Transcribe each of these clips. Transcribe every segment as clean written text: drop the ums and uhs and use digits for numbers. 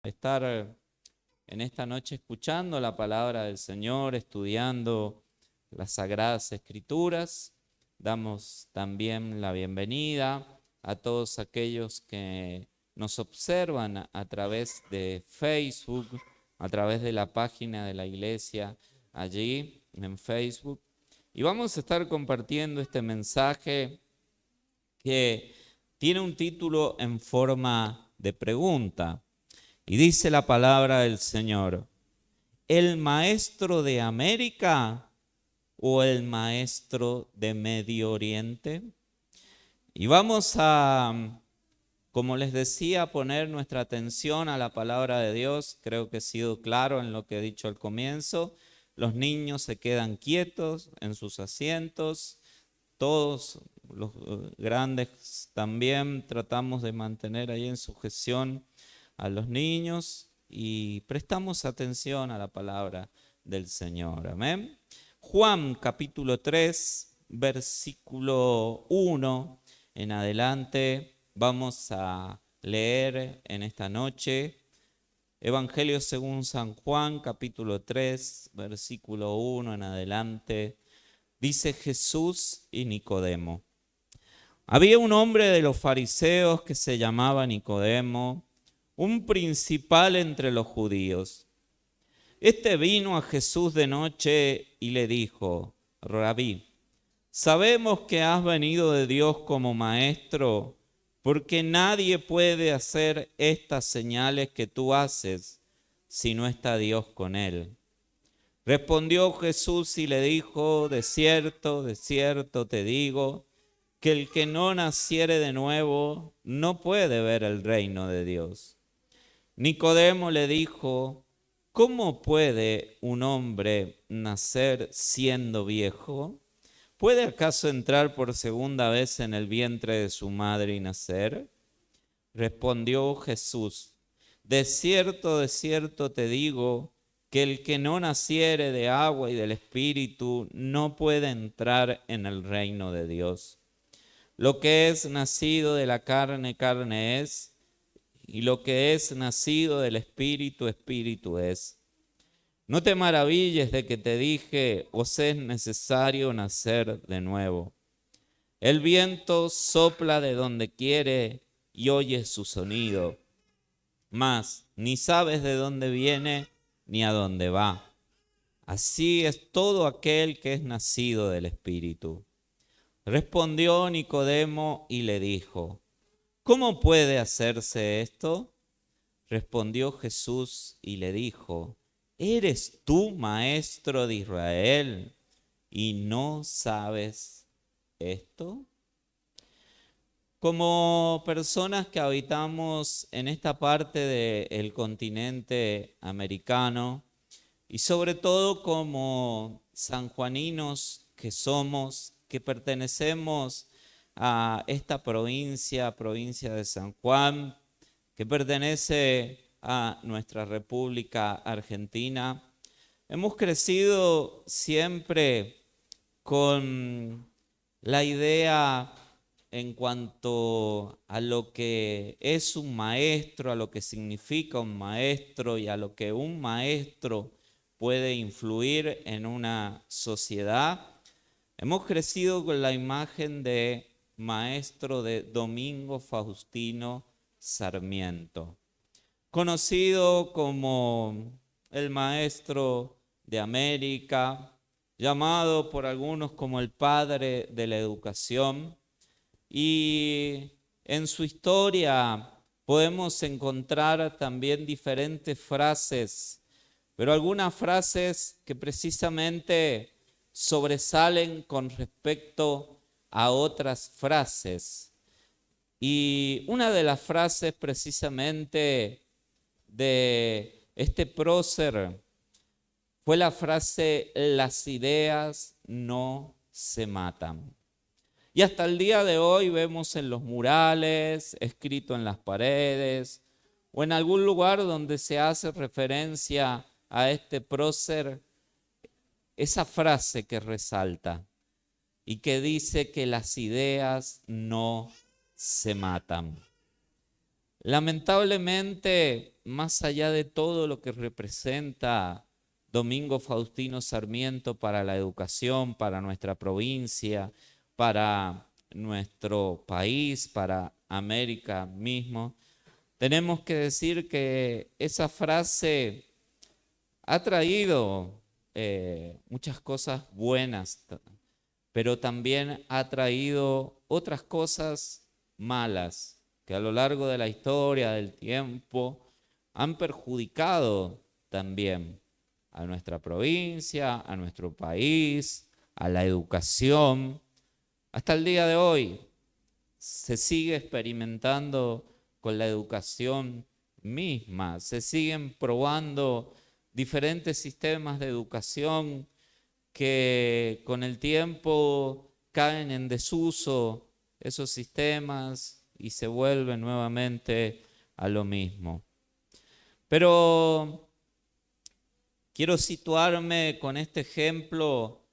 estar en esta noche escuchando la palabra del Señor, estudiando las Sagradas Escrituras. Damos también la bienvenida a todos aquellos que nos observan a través de Facebook, a través de la página de la iglesia allí en Facebook. Y vamos a estar compartiendo este mensaje que tiene un título en forma de pregunta. Y dice la palabra del Señor: ¿el maestro de América o el maestro de Medio Oriente? Y vamos a, como les decía, poner nuestra atención a la palabra de Dios. Creo que he sido claro en lo que he dicho al comienzo. Los niños se quedan quietos en sus asientos. Todos los grandes también tratamos de mantener ahí en sujeción a los niños y prestamos atención a la palabra del Señor. Amén. Juan capítulo 3, versículo 1 en adelante vamos a leer en esta noche. Evangelio según San Juan capítulo 3, versículo 1 en adelante. Dice Jesús y Nicodemo. Había un hombre de los fariseos que se llamaba Nicodemo, un principal entre los judíos. Este vino a Jesús de noche y le dijo: Rabí, sabemos que has venido de Dios como maestro, porque nadie puede hacer estas señales que tú haces si no está Dios con él. Respondió Jesús y le dijo: de cierto te digo, que el que no naciere de nuevo no puede ver el reino de Dios. Nicodemo le dijo: ¿cómo puede un hombre nacer siendo viejo? ¿Puede acaso entrar por segunda vez en el vientre de su madre y nacer? Respondió Jesús: de cierto te digo, que el que no naciere de agua y del Espíritu no puede entrar en el reino de Dios. Lo que es nacido de la carne, carne es, y lo que es nacido del Espíritu, Espíritu es. No te maravilles de que te dije: os es necesario nacer de nuevo. El viento sopla de donde quiere y oyes su sonido, mas ni sabes de dónde viene ni a dónde va. Así es todo aquel que es nacido del Espíritu. Respondió Nicodemo y le dijo: ¿cómo puede hacerse esto? Respondió Jesús y le dijo: ¿eres tú maestro de Israel y no sabes esto? Como personas que habitamos en esta parte del continente americano y sobre todo como sanjuaninos que somos, que pertenecemos a esta provincia de San Juan, que pertenece a nuestra República Argentina, hemos crecido siempre con la idea en cuanto a lo que es un maestro, a lo que significa un maestro y a lo que un maestro puede influir en una sociedad. Hemos crecido con la imagen de maestro de Domingo Faustino Sarmiento, conocido como el maestro de América, llamado por algunos como el padre de la educación. Y en su historia podemos encontrar también diferentes frases, pero algunas frases que precisamente sobresalen con respecto a otras frases. Y una de las frases precisamente de este prócer fue la frase: las ideas no se matan. Y hasta el día de hoy vemos en los murales, escrito en las paredes, o en algún lugar donde se hace referencia a este prócer, esa frase que resalta y que dice que las ideas no se matan. Lamentablemente, más allá de todo lo que representa Domingo Faustino Sarmiento para la educación, para nuestra provincia, para nuestro país, para América mismo, tenemos que decir que esa frase ha traído muchas cosas buenas, pero también ha traído otras cosas malas que a lo largo de la historia, del tiempo, han perjudicado también a nuestra provincia, a nuestro país, a la educación. Hasta el día de hoy se sigue experimentando con la educación misma, se siguen probando diferentes sistemas de educación que con el tiempo caen en desuso esos sistemas y se vuelven nuevamente a lo mismo. Pero quiero situarme con este ejemplo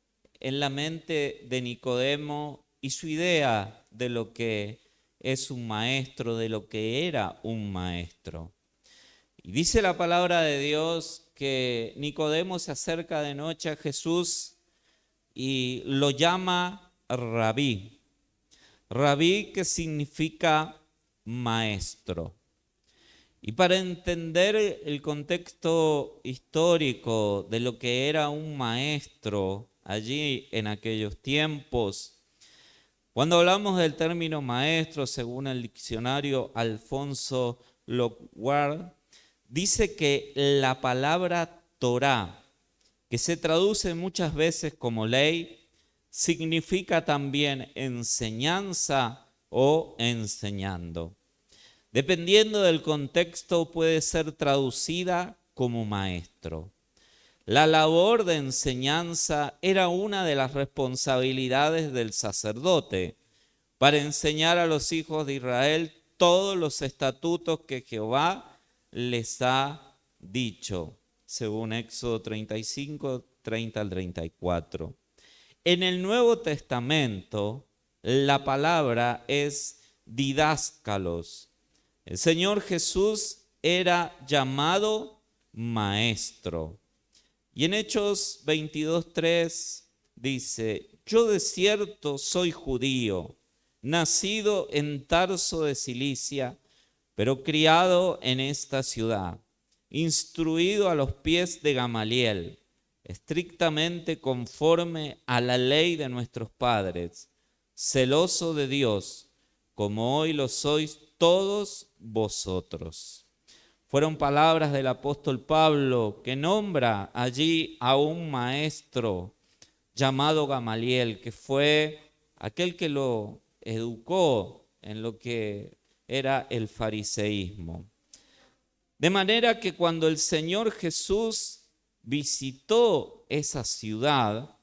en la mente de Nicodemo y su idea de lo que es un maestro, de lo que era un maestro. Y dice la palabra de Dios que Nicodemo se acerca de noche a Jesús y lo llama Rabí. Rabí, que significa maestro. Y para entender el contexto histórico de lo que era un maestro allí en aquellos tiempos, cuando hablamos del término maestro, según el diccionario Alfonso Lockward, dice que la palabra Torá, que se traduce muchas veces como ley, significa también enseñanza o enseñando. Dependiendo del contexto, puede ser traducida como maestro. La labor de enseñanza era una de las responsabilidades del sacerdote para enseñar a los hijos de Israel todos los estatutos que Jehová les ha dicho, según Éxodo 35, 30 al 34. En el Nuevo Testamento, la palabra es didáscalos. El Señor Jesús era llamado maestro. Y en Hechos 22:3 dice: yo de cierto soy judío, nacido en Tarso de Cilicia, pero criado en esta ciudad, instruido a los pies de Gamaliel, estrictamente conforme a la ley de nuestros padres, celoso de Dios, como hoy lo sois todos vosotros. Fueron palabras del apóstol Pablo, que nombra allí a un maestro llamado Gamaliel, que fue aquel que lo educó en lo que era el fariseísmo. De manera que cuando el Señor Jesús visitó esa ciudad,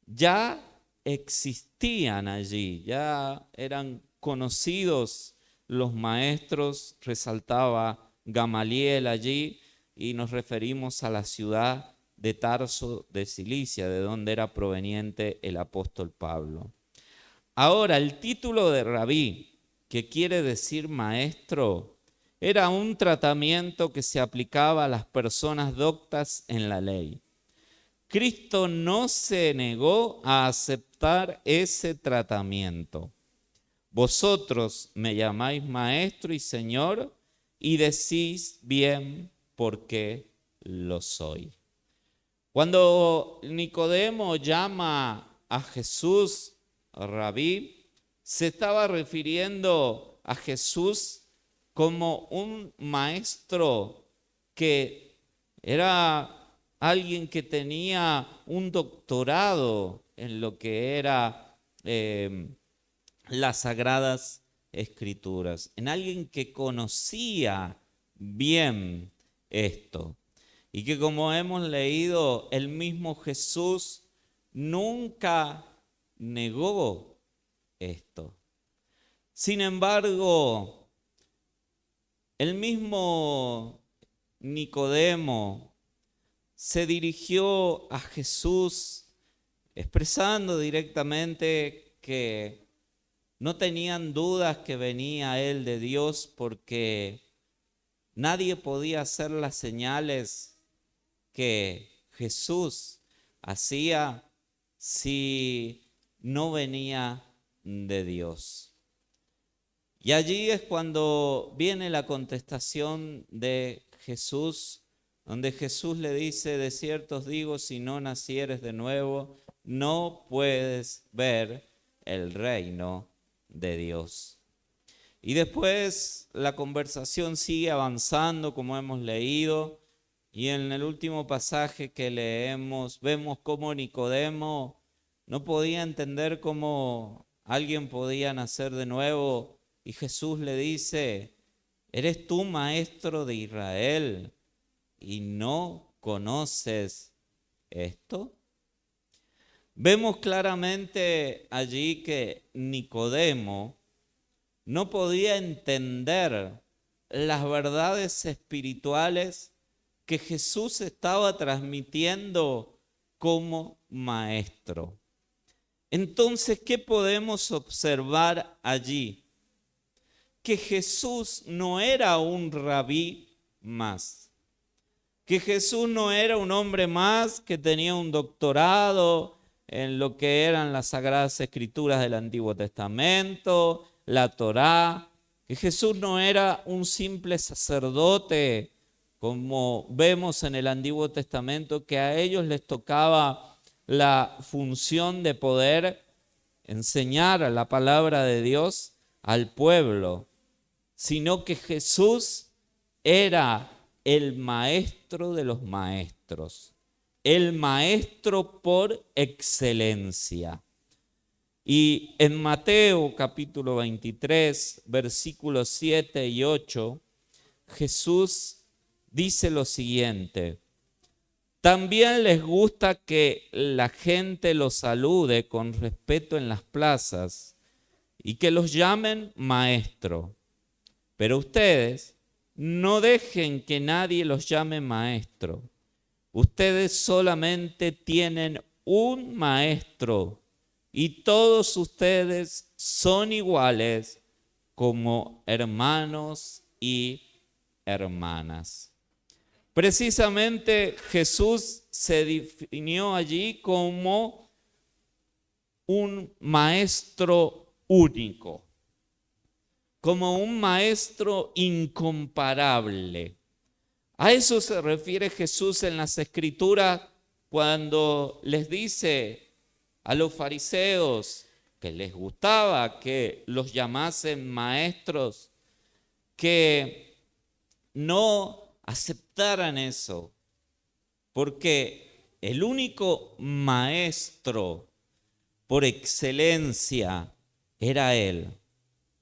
ya existían allí, ya eran conocidos los maestros, resaltaba Gamaliel allí, y nos referimos a la ciudad de Tarso de Cilicia, de donde era proveniente el apóstol Pablo. Ahora, el título de rabí, que quiere decir maestro, era un tratamiento que se aplicaba a las personas doctas en la ley. Cristo no se negó a aceptar ese tratamiento. Vosotros me llamáis maestro y Señor, y decís bien porque lo soy. Cuando Nicodemo llama a Jesús Rabí, se estaba refiriendo a Jesús como un maestro que era alguien que tenía un doctorado en lo que era las Sagradas Escrituras, en alguien que conocía bien esto. Y que, como hemos leído, el mismo Jesús nunca negó esto. Sin embargo, el mismo Nicodemo se dirigió a Jesús expresando directamente que no tenían dudas que venía Él de Dios, porque nadie podía hacer las señales que Jesús hacía si no venía de Dios. Y allí es cuando viene la contestación de Jesús, donde Jesús le dice: de cierto os digo, si no nacieres de nuevo, no puedes ver el reino de Dios. Y después la conversación sigue avanzando, como hemos leído, y en el último pasaje que leemos vemos cómo Nicodemo no podía entender cómo alguien podía nacer de nuevo, y Jesús le dice: ¿eres tú maestro de Israel y no conoces esto? Vemos claramente allí que Nicodemo no podía entender las verdades espirituales que Jesús estaba transmitiendo como maestro. Entonces, ¿qué podemos observar allí? Que Jesús no era un rabí más, que Jesús no era un hombre más que tenía un doctorado en lo que eran las Sagradas Escrituras del Antiguo Testamento, la Torá, que Jesús no era un simple sacerdote, como vemos en el Antiguo Testamento, que a ellos les tocaba la función de poder enseñar la palabra de Dios al pueblo, sino que Jesús era el maestro de los maestros, el maestro por excelencia. Y en Mateo capítulo 23, versículos 7 y 8, Jesús dice lo siguiente: también les gusta que la gente los salude con respeto en las plazas y que los llamen maestro. Pero ustedes no dejen que nadie los llame maestro. Ustedes solamente tienen un maestro y todos ustedes son iguales como hermanos y hermanas. Precisamente Jesús se definió allí como un maestro único, como un maestro incomparable. A eso se refiere Jesús en las Escrituras cuando les dice a los fariseos que les gustaba que los llamasen maestros, que no aceptaran eso, porque el único maestro por excelencia era Él.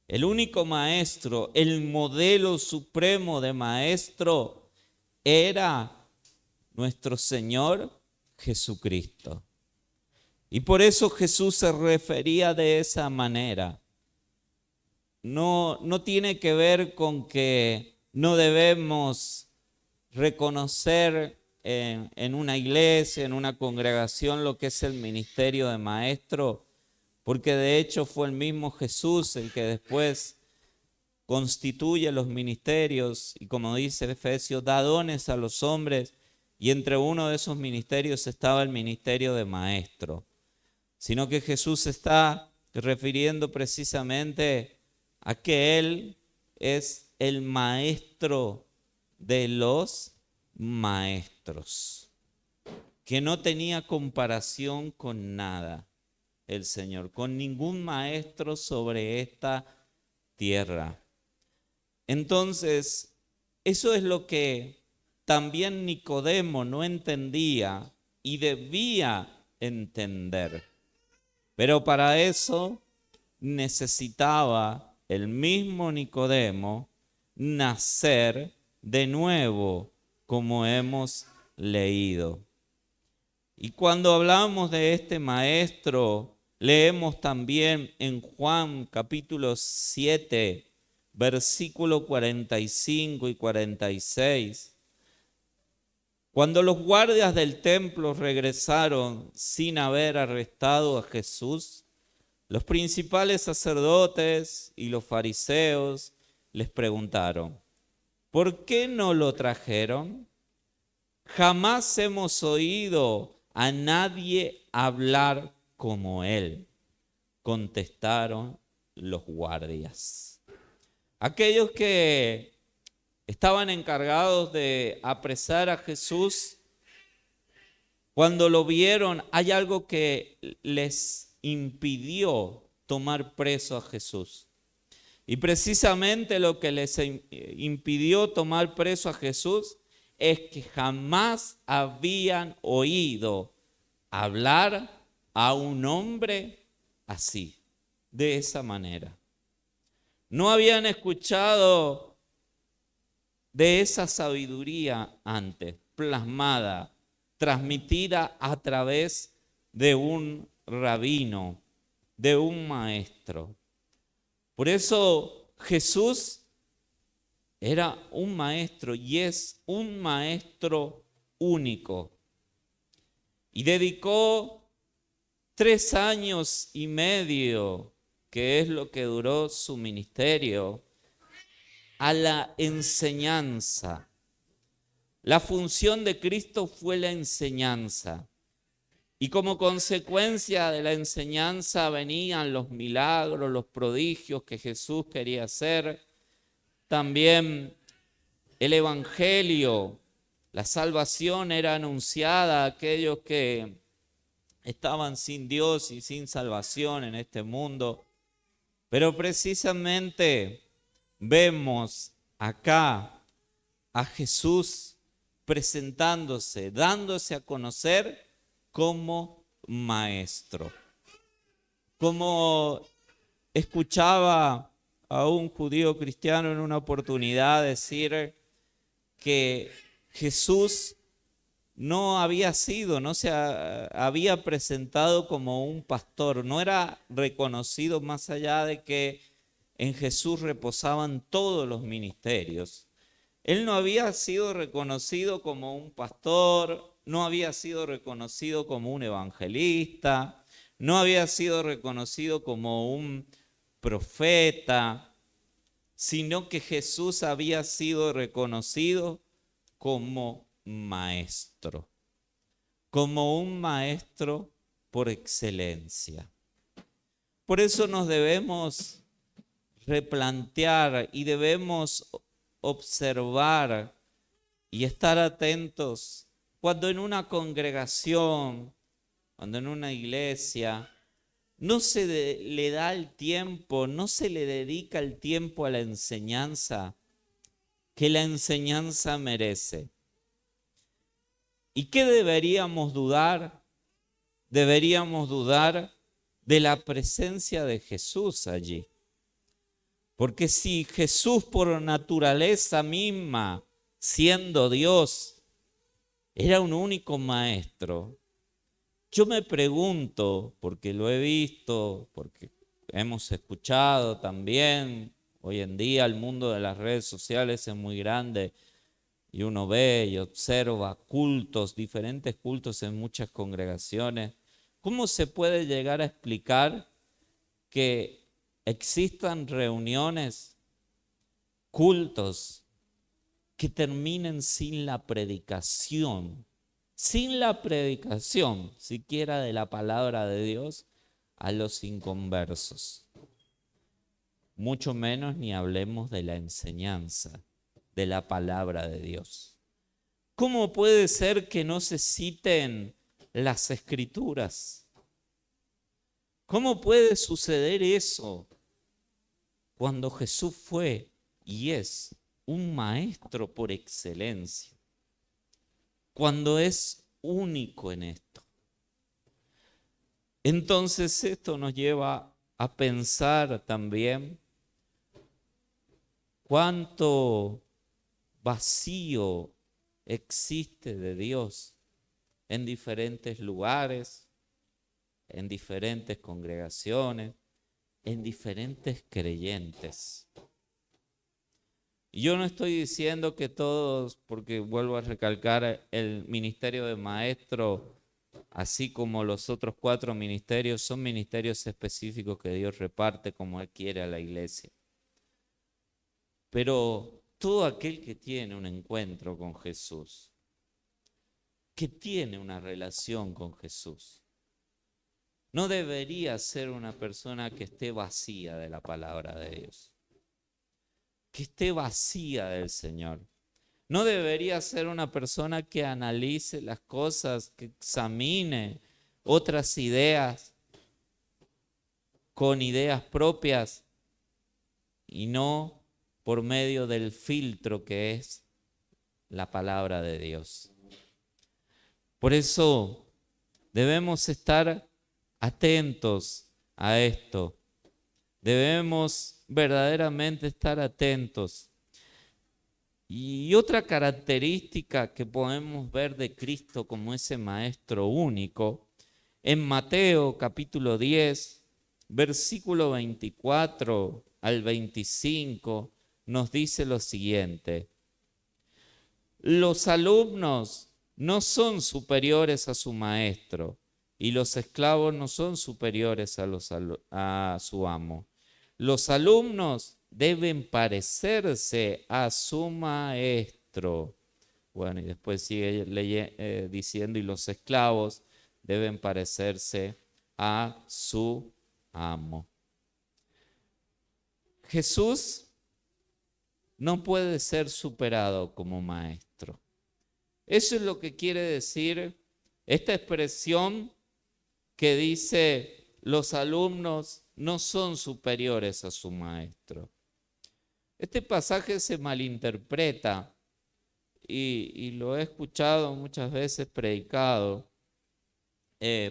El único maestro, el modelo supremo de maestro era nuestro Señor Jesucristo. Y por eso Jesús se refería de esa manera. No tiene que ver con que no debemos reconocer en una iglesia, en una congregación, lo que es el ministerio de maestro, porque de hecho fue el mismo Jesús el que después constituye los ministerios y, como dice Efesios, da dones a los hombres, y entre uno de esos ministerios estaba el ministerio de maestro, sino que Jesús se está refiriendo precisamente a que Él es el maestro de los maestros, que no tenía comparación con nada el Señor, con ningún maestro sobre esta tierra. Entonces, eso es lo que también Nicodemo no entendía y debía entender. Pero para eso necesitaba el mismo Nicodemo nacer de nuevo, como hemos leído. Y cuando hablamos de este maestro, leemos también en Juan capítulo 7, versículo 45 y 46. Cuando los guardias del templo regresaron sin haber arrestado a Jesús, Los principales sacerdotes y los fariseos les preguntaron: ¿por qué no lo trajeron? Jamás hemos oído a nadie hablar como él, contestaron los guardias. Aquellos que estaban encargados de apresar a Jesús, cuando lo vieron, hay algo que les impidió tomar preso a Jesús. Y precisamente lo que les impidió tomar preso a Jesús es que jamás habían oído hablar a un hombre así, de esa manera. No habían escuchado de esa sabiduría antes, plasmada, transmitida a través de un rabino, de un maestro. Por eso Jesús era un maestro y es un maestro único. Y dedicó 3 años y medio, que es lo que duró su ministerio, a la enseñanza. La función de Cristo fue la enseñanza. Y como consecuencia de la enseñanza venían los milagros, los prodigios que Jesús quería hacer. También el evangelio, la salvación era anunciada a aquellos que estaban sin Dios y sin salvación en este mundo. Pero precisamente vemos acá a Jesús presentándose, dándose a conocer como maestro. Como escuchaba a un judío cristiano en una oportunidad decir que Jesús no se había presentado como un pastor, no era reconocido, más allá de que en Jesús reposaban todos los ministerios. Él no había sido reconocido como un pastor, no había sido reconocido como un evangelista, no había sido reconocido como un profeta, sino que Jesús había sido reconocido como maestro, como un maestro por excelencia. Por eso nos debemos replantear y debemos observar y estar atentos cuando en una congregación, cuando en una iglesia no se le da el tiempo, no se le dedica el tiempo a la enseñanza que la enseñanza merece. ¿Y qué deberíamos dudar? Deberíamos dudar de la presencia de Jesús allí. Porque si Jesús por naturaleza misma, siendo Dios, era un único maestro, yo me pregunto, porque lo he visto, porque hemos escuchado también, hoy en día el mundo de las redes sociales es muy grande y uno ve y observa cultos, diferentes cultos en muchas congregaciones. ¿Cómo se puede llegar a explicar que existan reuniones, cultos, que terminen sin la predicación siquiera de la palabra de Dios a los inconversos? Mucho menos ni hablemos de la enseñanza de la palabra de Dios. ¿Cómo puede ser que no se citen las Escrituras? ¿Cómo puede suceder eso cuando Jesús fue y es un maestro por excelencia? Cuando es único en esto. Entonces esto nos lleva a pensar también cuánto vacío existe de Dios en diferentes lugares, en diferentes congregaciones, en diferentes creyentes. Y yo no estoy diciendo que todos, porque vuelvo a recalcar, el ministerio de maestro así como los otros 4 ministerios, son ministerios específicos que Dios reparte como Él quiere a la iglesia. Pero todo aquel que tiene un encuentro con Jesús, que tiene una relación con Jesús, no debería ser una persona que esté vacía de la palabra de Dios, que esté vacía del Señor. No debería ser una persona que analice las cosas, que examine otras ideas con ideas propias y no por medio del filtro que es la palabra de Dios. Por eso debemos estar atentos a esto. Debemos verdaderamente estar atentos. Y otra característica que podemos ver de Cristo como ese maestro único, en Mateo capítulo 10, versículo 24 al 25, nos dice lo siguiente: los alumnos no son superiores a su maestro, y los esclavos no son superiores a su amo. Los alumnos deben parecerse a su maestro. Bueno, y después sigue diciendo, y los esclavos deben parecerse a su amo. Jesús no puede ser superado como maestro. Eso es lo que quiere decir esta expresión que dice: los alumnos no son superiores a su maestro. Este pasaje se malinterpreta y lo he escuchado muchas veces predicado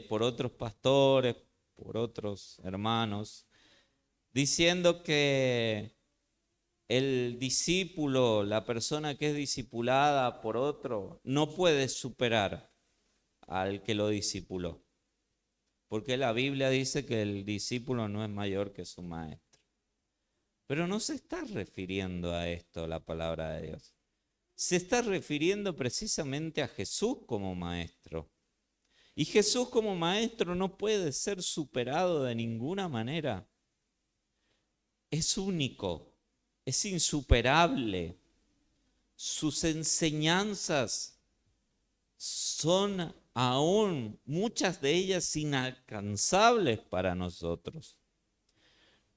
por otros pastores, por otros hermanos, diciendo que el discípulo, la persona que es discipulada por otro, no puede superar al que lo discipuló, porque la Biblia dice que el discípulo no es mayor que su maestro. Pero no se está refiriendo a esto la palabra de Dios. Se está refiriendo precisamente a Jesús como maestro. Y Jesús como maestro no puede ser superado de ninguna manera. Es único, es insuperable. Sus enseñanzas son aún, muchas de ellas, inalcanzables para nosotros.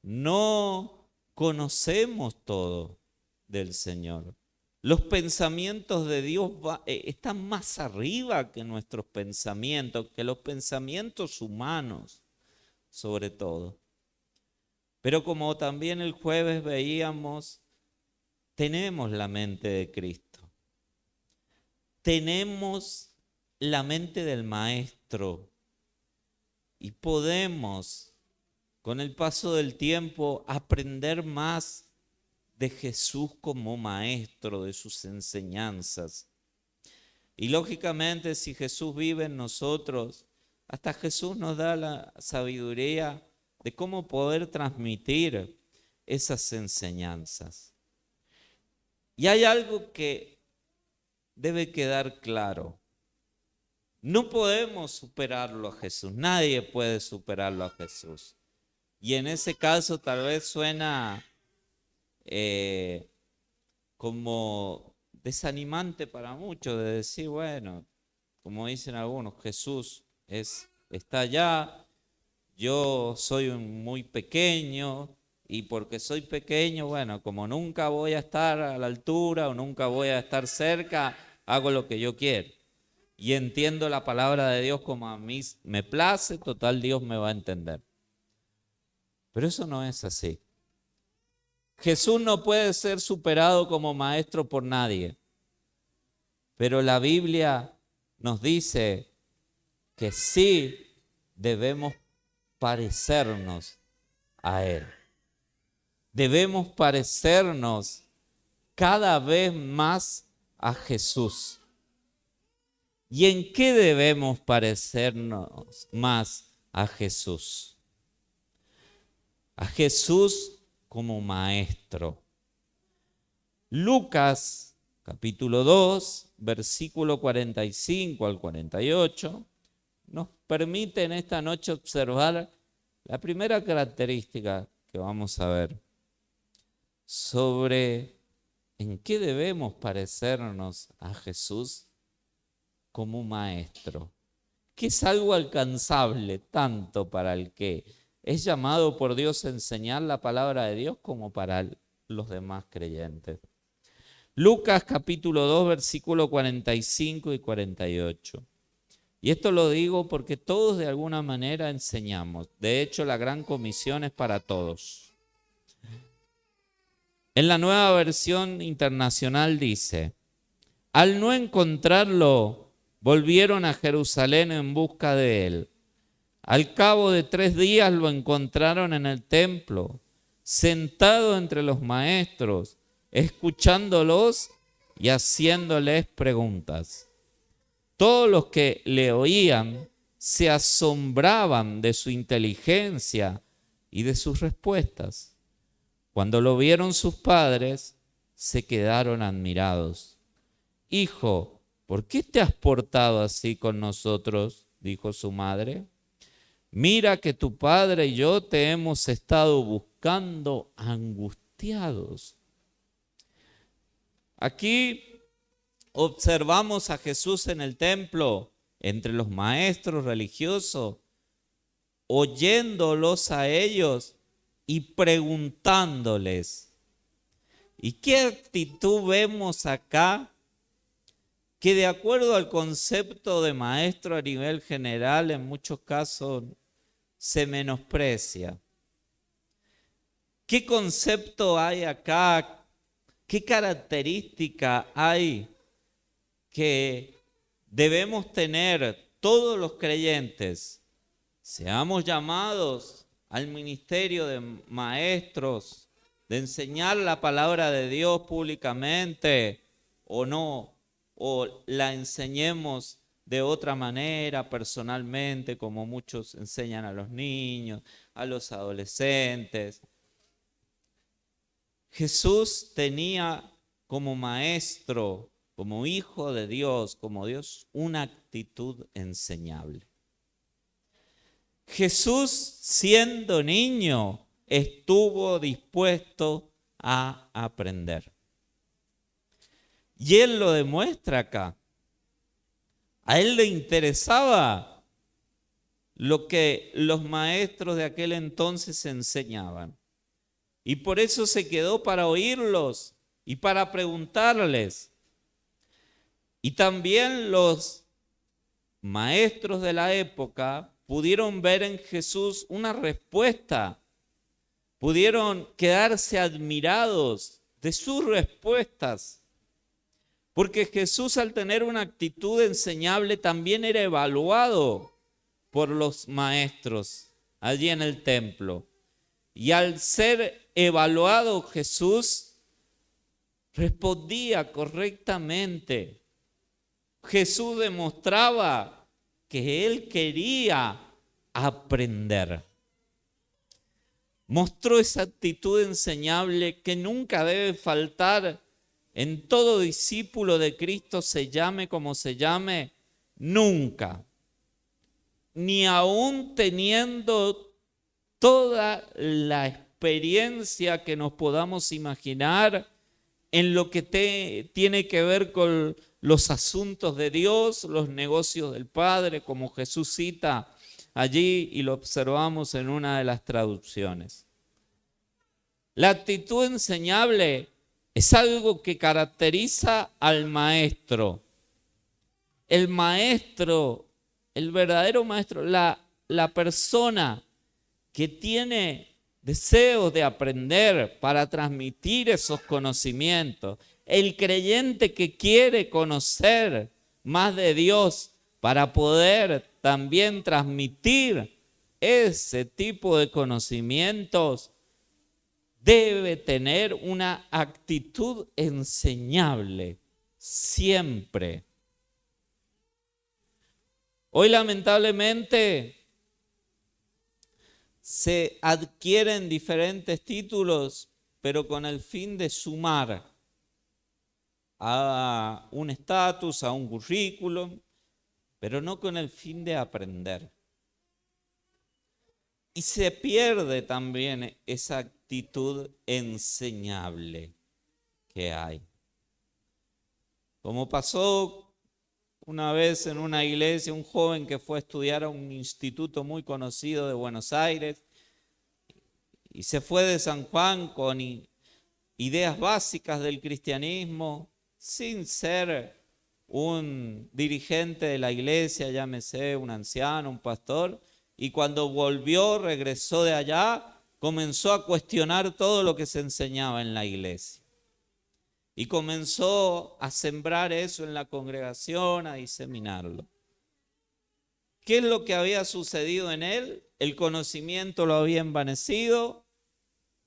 No conocemos todo del Señor. Los pensamientos de Dios están más arriba que nuestros pensamientos, que los pensamientos humanos, sobre todo. Pero como también el jueves veíamos, tenemos la mente de Cristo. Tenemos la mente del Maestro y podemos, con el paso del tiempo, aprender más de Jesús como maestro, de sus enseñanzas. Y lógicamente, si Jesús vive en nosotros, hasta Jesús nos da la sabiduría de cómo poder transmitir esas enseñanzas. Y hay algo que debe quedar claro. No podemos superarlo a Jesús, nadie puede superarlo a Jesús. Y en ese caso tal vez suena como desanimante para muchos, de decir, bueno, como dicen algunos, Jesús está allá, yo soy muy pequeño, y porque soy pequeño, bueno, como nunca voy a estar a la altura o nunca voy a estar cerca, hago lo que yo quiero. Y entiendo la palabra de Dios como a mí me place, total Dios me va a entender. Pero eso no es así. Jesús no puede ser superado como maestro por nadie. Pero la Biblia nos dice que sí debemos parecernos a Él. Debemos parecernos cada vez más a Jesús. ¿Y en qué debemos parecernos más a Jesús? A Jesús como maestro. Lucas capítulo 2, versículo 45 al 48, nos permite en esta noche observar la primera característica que vamos a ver sobre en qué debemos parecernos a Jesús como un maestro, que es algo alcanzable tanto para el que es llamado por Dios a enseñar la palabra de Dios como para los demás creyentes. Lucas capítulo 2, versículo 45 y 48. Y esto lo digo porque todos de alguna manera enseñamos. De hecho, la gran comisión es para todos. En la Nueva Versión Internacional dice: al no encontrarlo, volvieron a Jerusalén en busca de él. Al cabo de 3 días lo encontraron en el templo, sentado entre los maestros, escuchándolos y haciéndoles preguntas. Todos los que le oían se asombraban de su inteligencia y de sus respuestas. Cuando lo vieron sus padres, se quedaron admirados. Hijo, ¿por qué te has portado así con nosotros?, dijo su madre. Mira que tu padre y yo te hemos estado buscando angustiados. Aquí observamos a Jesús en el templo, entre los maestros religiosos, oyéndolos a ellos y preguntándoles. ¿Y qué actitud vemos acá? Que de acuerdo al concepto de maestro a nivel general, en muchos casos se menosprecia. ¿Qué concepto hay acá? ¿Qué característica hay que debemos tener todos los creyentes? Seamos llamados al ministerio de maestros, de enseñar la palabra de Dios públicamente o no, o la enseñemos de otra manera, personalmente, como muchos enseñan a los niños, a los adolescentes. Jesús tenía como maestro, como hijo de Dios, como Dios, una actitud enseñable. Jesús, siendo niño, estuvo dispuesto a aprender. Y Él lo demuestra acá. A Él le interesaba lo que los maestros de aquel entonces enseñaban. Y por eso se quedó para oírlos y para preguntarles. Y también los maestros de la época pudieron ver en Jesús una respuesta. Pudieron quedarse admirados de sus respuestas. Porque Jesús, al tener una actitud enseñable, también era evaluado por los maestros allí en el templo. Y al ser evaluado, Jesús respondía correctamente. Jesús demostraba que Él quería aprender. Mostró esa actitud enseñable que nunca debe faltar en todo discípulo de Cristo, se llame como se llame, nunca, ni aún teniendo toda la experiencia que nos podamos imaginar en lo que tiene que ver con los asuntos de Dios, los negocios del Padre, como Jesús cita allí y lo observamos en una de las traducciones. La actitud enseñable es algo que caracteriza al maestro. El maestro, el verdadero maestro, la persona que tiene deseos de aprender para transmitir esos conocimientos. El creyente que quiere conocer más de Dios para poder también transmitir ese tipo de conocimientos, debe tener una actitud enseñable siempre. Hoy lamentablemente se adquieren diferentes títulos, pero con el fin de sumar a un estatus, a un currículum, pero no con el fin de aprender. Y se pierde también esa actitud enseñable que hay. Como pasó una vez en una iglesia, un joven que fue a estudiar a un instituto muy conocido de Buenos Aires y se fue de San Juan con ideas básicas del cristianismo, sin ser un dirigente de la iglesia, llámese un anciano, un pastor, y cuando volvió, regresó de allá, comenzó a cuestionar todo lo que se enseñaba en la iglesia. Y comenzó a sembrar eso en la congregación, a diseminarlo. ¿Qué es lo que había sucedido en él? El conocimiento lo había envanecido,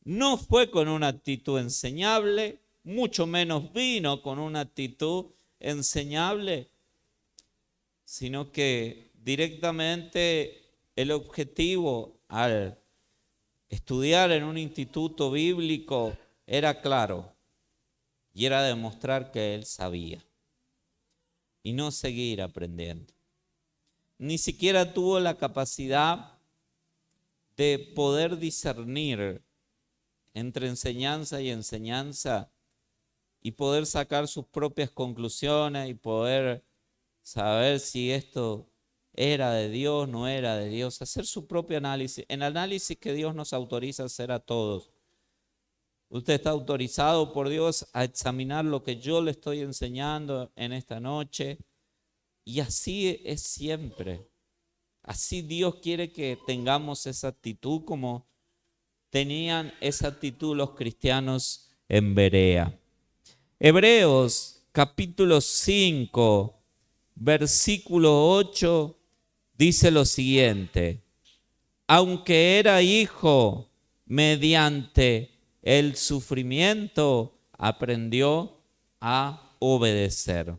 no fue con una actitud enseñable, mucho menos vino con una actitud enseñable, sino que directamente el objetivo al estudiar en un instituto bíblico era claro, y era demostrar que él sabía y no seguir aprendiendo. Ni siquiera tuvo la capacidad de poder discernir entre enseñanza y enseñanza y poder sacar sus propias conclusiones y poder saber si esto era de Dios, no era de Dios, hacer su propio análisis, el análisis que Dios nos autoriza a hacer a todos. Usted está autorizado por Dios a examinar lo que yo le estoy enseñando en esta noche, y así es siempre. Así Dios quiere que tengamos esa actitud como tenían esa actitud los cristianos en Berea. Hebreos capítulo 5, versículo 8 dice lo siguiente: aunque era hijo, mediante el sufrimiento aprendió a obedecer.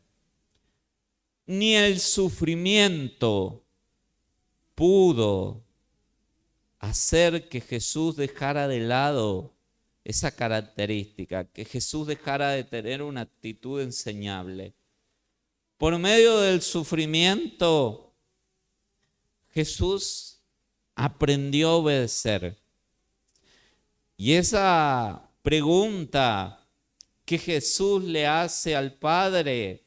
Ni el sufrimiento pudo hacer que Jesús dejara de lado esa característica, que Jesús dejara de tener una actitud enseñable. Por medio del sufrimiento, Jesús aprendió a obedecer. Y esa pregunta que Jesús le hace al Padre,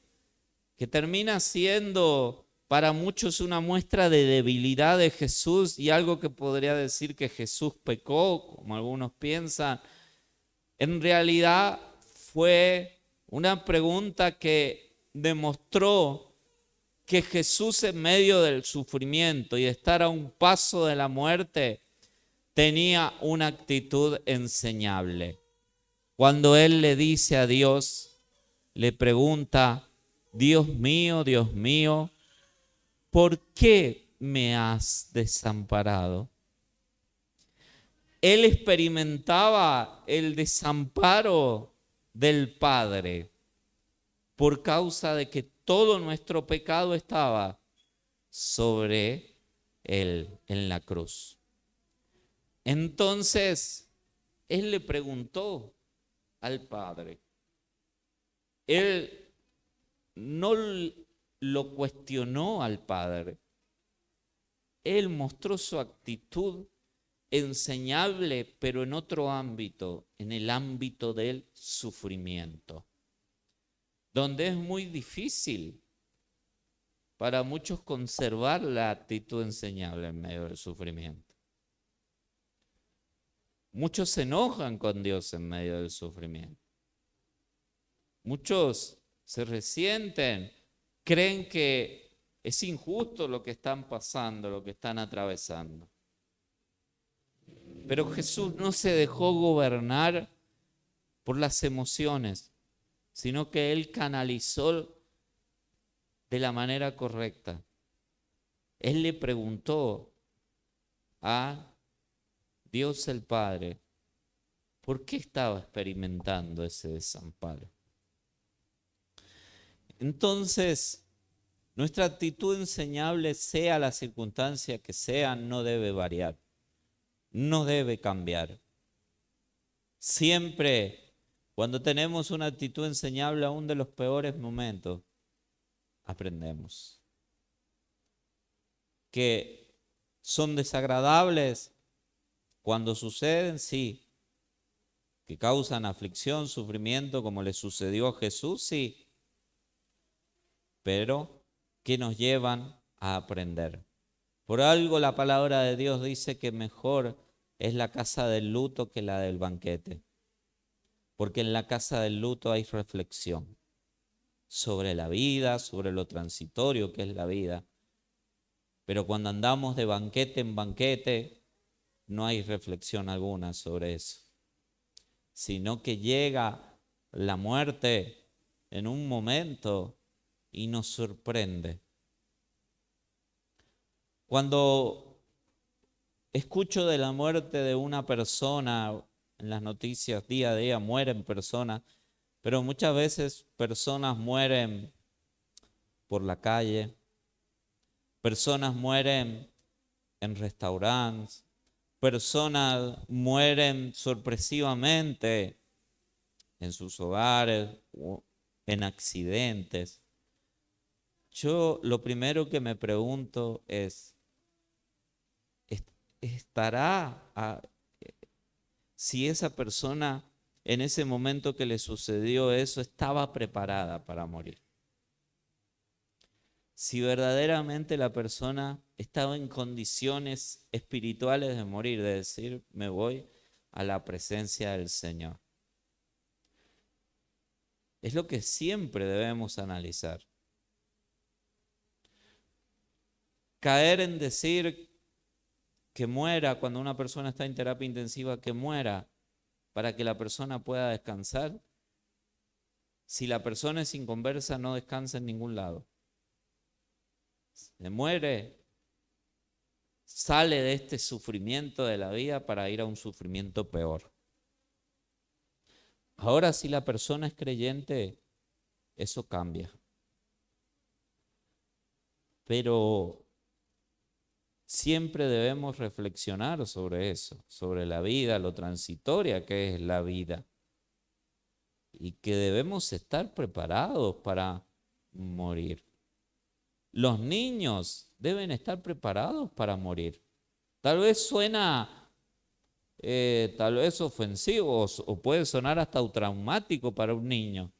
que termina siendo para muchos una muestra de debilidad de Jesús y algo que podría decir que Jesús pecó, como algunos piensan, en realidad fue una pregunta que demostró que Jesús, en medio del sufrimiento y de estar a un paso de la muerte, tenía una actitud enseñable. Cuando él le dice a Dios, le pregunta: Dios mío, ¿por qué me has desamparado? Él experimentaba el desamparo del Padre por causa de que todo nuestro pecado estaba sobre él en la cruz. Entonces, él le preguntó al Padre. Él no lo cuestionó al Padre. Él mostró su actitud enseñable, pero en otro ámbito, en el ámbito del sufrimiento, donde es muy difícil para muchos conservar la actitud enseñable en medio del sufrimiento. Muchos se enojan con Dios en medio del sufrimiento. Muchos se resienten, creen que es injusto lo que están pasando, lo que están atravesando. Pero Jesús no se dejó gobernar por las emociones, sino que Él canalizó de la manera correcta. Él le preguntó a Dios el Padre, ¿por qué estaba experimentando ese desamparo? Entonces, nuestra actitud enseñable, sea la circunstancia que sea, no debe variar, no debe cambiar. Siempre, cuando tenemos una actitud enseñable, aún de los peores momentos, aprendemos. que son desagradables cuando suceden, sí. Que causan aflicción, sufrimiento, como le sucedió a Jesús, sí. Pero que nos llevan a aprender. Por algo la palabra de Dios dice que mejor es la casa del luto que la del banquete. Porque en la casa del luto hay reflexión sobre la vida, sobre lo transitorio que es la vida. Pero cuando andamos de banquete en banquete, no hay reflexión alguna sobre eso. Sino que llega la muerte en un momento y nos sorprende. Cuando escucho de la muerte de una persona, en las noticias día a día mueren personas, pero muchas veces personas mueren por la calle, personas mueren en restaurantes, personas mueren sorpresivamente en sus hogares o en accidentes. Yo lo primero que me pregunto es, ¿estará si esa persona en ese momento que le sucedió eso estaba preparada para morir? Si verdaderamente la persona estaba en condiciones espirituales de morir, de decir, me voy a la presencia del Señor. Es lo que siempre debemos analizar. Caer en decir que muera cuando una persona está en terapia intensiva, que muera para que la persona pueda descansar. Si la persona es inconversa, no descansa en ningún lado. Se muere, sale de este sufrimiento de la vida para ir a un sufrimiento peor. Ahora, si la persona es creyente, eso cambia. Pero siempre debemos reflexionar sobre eso, sobre la vida, lo transitoria que es la vida. Y que debemos estar preparados para morir. Los niños deben estar preparados para morir. Tal vez suena, tal vez ofensivo o puede sonar hasta traumático para un niño.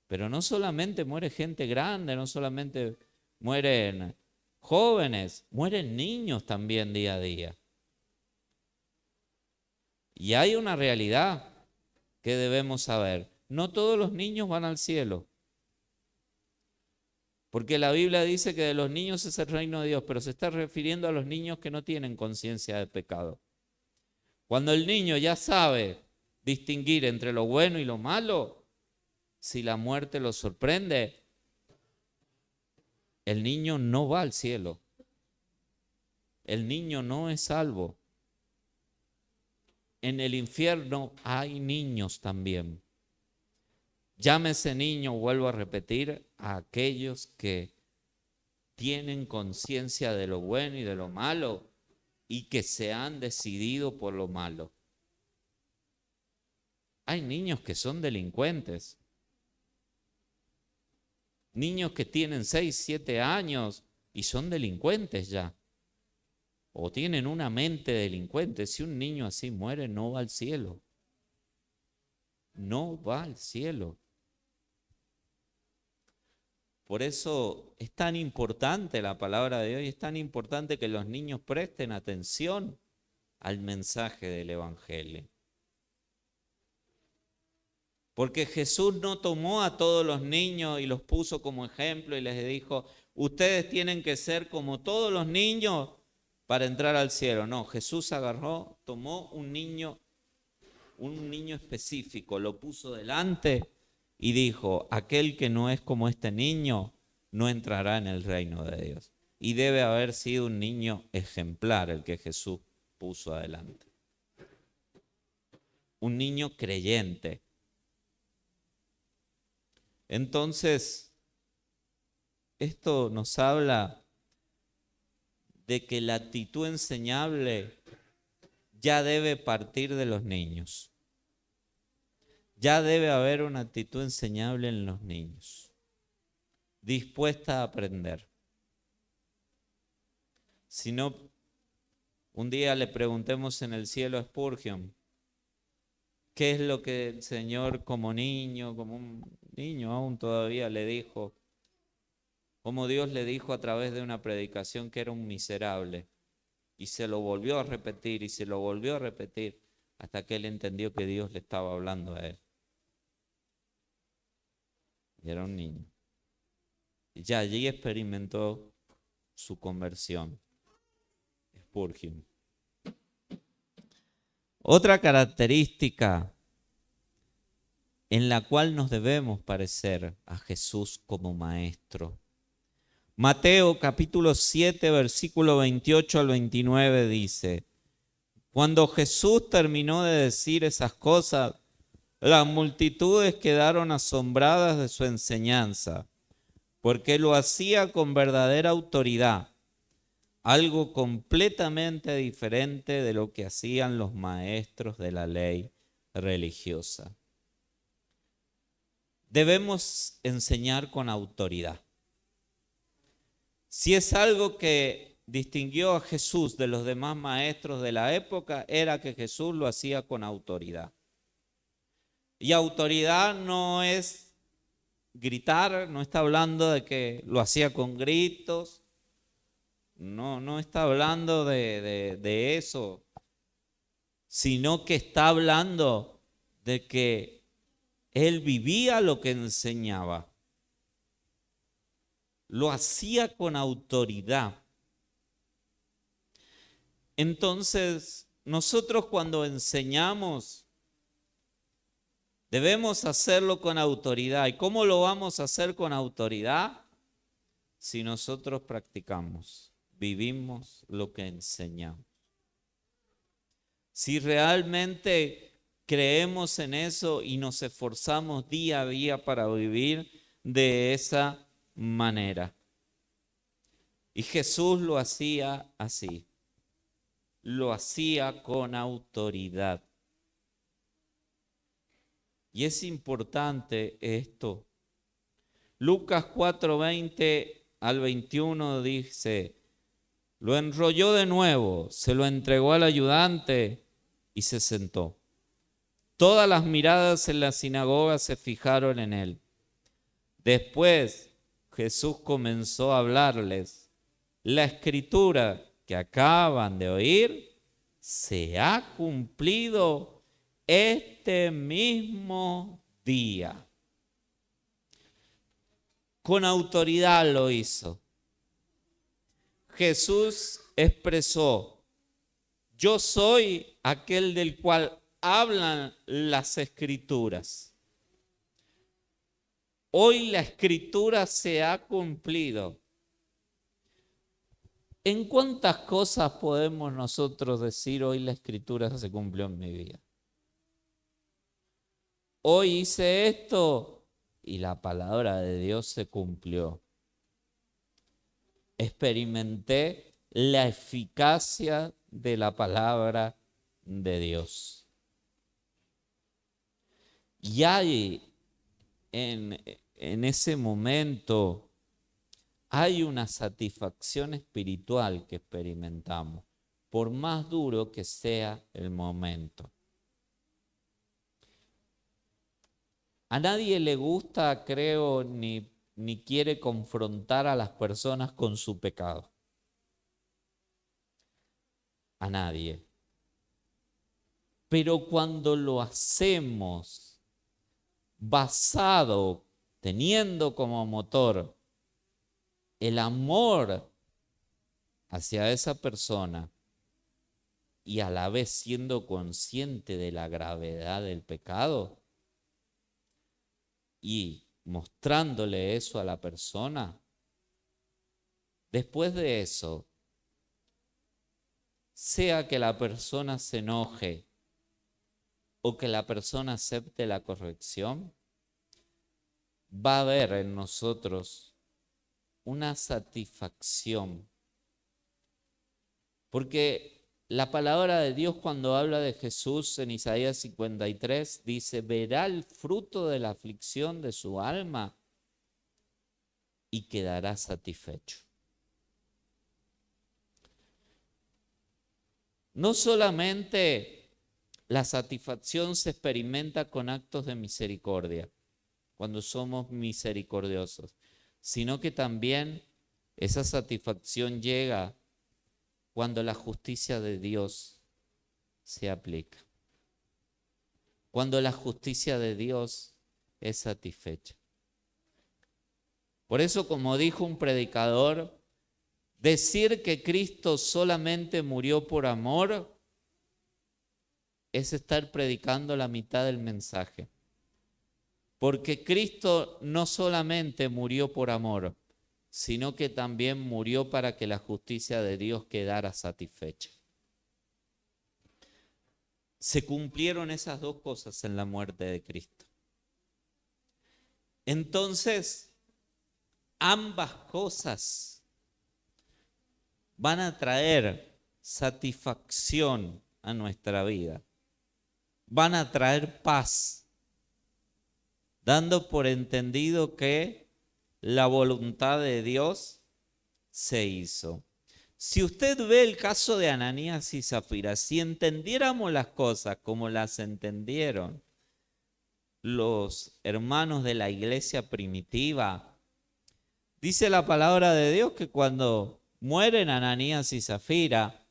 Pero no solamente muere gente grande, no solamente mueren jóvenes, mueren niños también día a día. Y hay una realidad que debemos saber. No todos los niños van al cielo. Porque la Biblia dice que de los niños es el reino de Dios, pero se está refiriendo a los niños que no tienen conciencia de pecado. Cuando el niño ya sabe distinguir entre lo bueno y lo malo, si la muerte lo sorprende, el niño no va al cielo. El niño no es salvo. En el infierno hay niños también. Llámese niño, vuelvo a repetir, a aquellos que tienen conciencia de lo bueno y de lo malo y que se han decidido por lo malo. Hay niños que son delincuentes. Niños que tienen 6, 7 años y son delincuentes ya. O tienen una mente delincuente. Si un niño así muere, no va al cielo. No va al cielo. Por eso es tan importante la palabra de Dios y es tan importante que los niños presten atención al mensaje del Evangelio. Porque Jesús no tomó a todos los niños y los puso como ejemplo y les dijo, ustedes tienen que ser como todos los niños para entrar al cielo. No, Jesús agarró, tomó un niño específico, lo puso delante y dijo, aquel que no es como este niño no entrará en el reino de Dios. Y debe haber sido un niño ejemplar el que Jesús puso adelante. Un niño creyente. Entonces, esto nos habla de que la actitud enseñable ya debe partir de los niños. Ya debe haber una actitud enseñable en los niños, dispuesta a aprender. sino un día le preguntemos en el cielo a Spurgeon, ¿qué es lo que el Señor como un niño aún todavía le dijo? Como Dios le dijo a través de una predicación que era un miserable. Y se lo volvió a repetir y se lo volvió a repetir hasta que él entendió que Dios le estaba hablando a él. Y era un niño. Y ya allí experimentó su conversión. Spurgeon. Otra característica en la cual nos debemos parecer a Jesús como maestro. Mateo capítulo 7, versículo 28 al 29 dice: Cuando Jesús terminó de decir esas cosas, las multitudes quedaron asombradas de su enseñanza, porque lo hacía con verdadera autoridad, algo completamente diferente de lo que hacían los maestros de la ley religiosa. Debemos enseñar con autoridad. Si es algo que distinguió a Jesús de los demás maestros de la época, era que Jesús lo hacía con autoridad. Y autoridad no es gritar, no está hablando de que lo hacía con gritos, no está hablando de eso, sino que está hablando de que él vivía lo que enseñaba. Lo hacía con autoridad. Entonces, nosotros cuando enseñamos, debemos hacerlo con autoridad. ¿Y cómo lo vamos a hacer con autoridad? Si nosotros practicamos, vivimos lo que enseñamos. Si realmente creemos en eso y nos esforzamos día a día para vivir de esa manera. Y Jesús lo hacía así. Lo hacía con autoridad. Y es importante esto. Lucas 4:20 al 21 dice: lo enrolló de nuevo, se lo entregó al ayudante y se sentó. Todas las miradas en la sinagoga se fijaron en él. Después Jesús comenzó a hablarles: la escritura que acaban de oír se ha cumplido este mismo día. Con autoridad lo hizo. Jesús expresó: yo soy aquel del cual hablan las escrituras. Hoy la escritura se ha cumplido. ¿En cuántas cosas podemos nosotros decir hoy la escritura se cumplió en mi vida? Hoy hice esto y la palabra de Dios se cumplió. Experimenté la eficacia de la palabra de Dios. Y hay en ese momento, hay una satisfacción espiritual que experimentamos, por más duro que sea el momento. A nadie le gusta, creo, ni quiere confrontar a las personas con su pecado. A nadie. Pero cuando lo hacemos basado, teniendo como motor el amor hacia esa persona y a la vez siendo consciente de la gravedad del pecado y mostrándole eso a la persona, después de eso, sea que la persona se enoje o que la persona acepte la corrección, va a haber en nosotros una satisfacción. Porque la palabra de Dios, cuando habla de Jesús en Isaías 53, dice: verá el fruto de la aflicción de su alma y quedará satisfecho. No solamente la satisfacción se experimenta con actos de misericordia, cuando somos misericordiosos, sino que también esa satisfacción llega cuando la justicia de Dios se aplica. Cuando la justicia de Dios es satisfecha. Por eso, como dijo un predicador, decir que Cristo solamente murió por amor es estar predicando la mitad del mensaje. Porque Cristo no solamente murió por amor, sino que también murió para que la justicia de Dios quedara satisfecha. Se cumplieron esas dos cosas en la muerte de Cristo. Entonces, ambas cosas van a traer satisfacción a nuestra vida. Van a traer paz, dando por entendido que la voluntad de Dios se hizo. Si usted ve el caso de Ananías y Zafira, si entendiéramos las cosas como las entendieron los hermanos de la iglesia primitiva, dice la palabra de Dios que cuando mueren Ananías y Zafira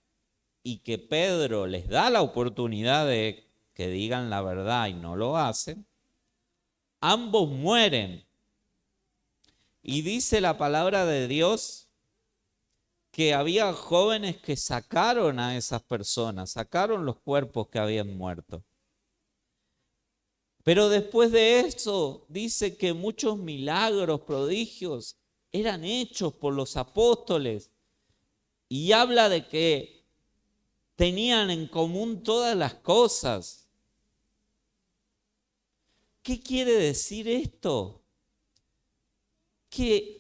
y que Pedro les da la oportunidad de que digan la verdad y no lo hacen, ambos mueren. Y dice la palabra de Dios que había jóvenes que sacaron a esas personas, sacaron los cuerpos que habían muerto. Pero después de eso dice que muchos milagros, prodigios eran hechos por los apóstoles y habla de que tenían en común todas las cosas. ¿Qué quiere decir esto? Que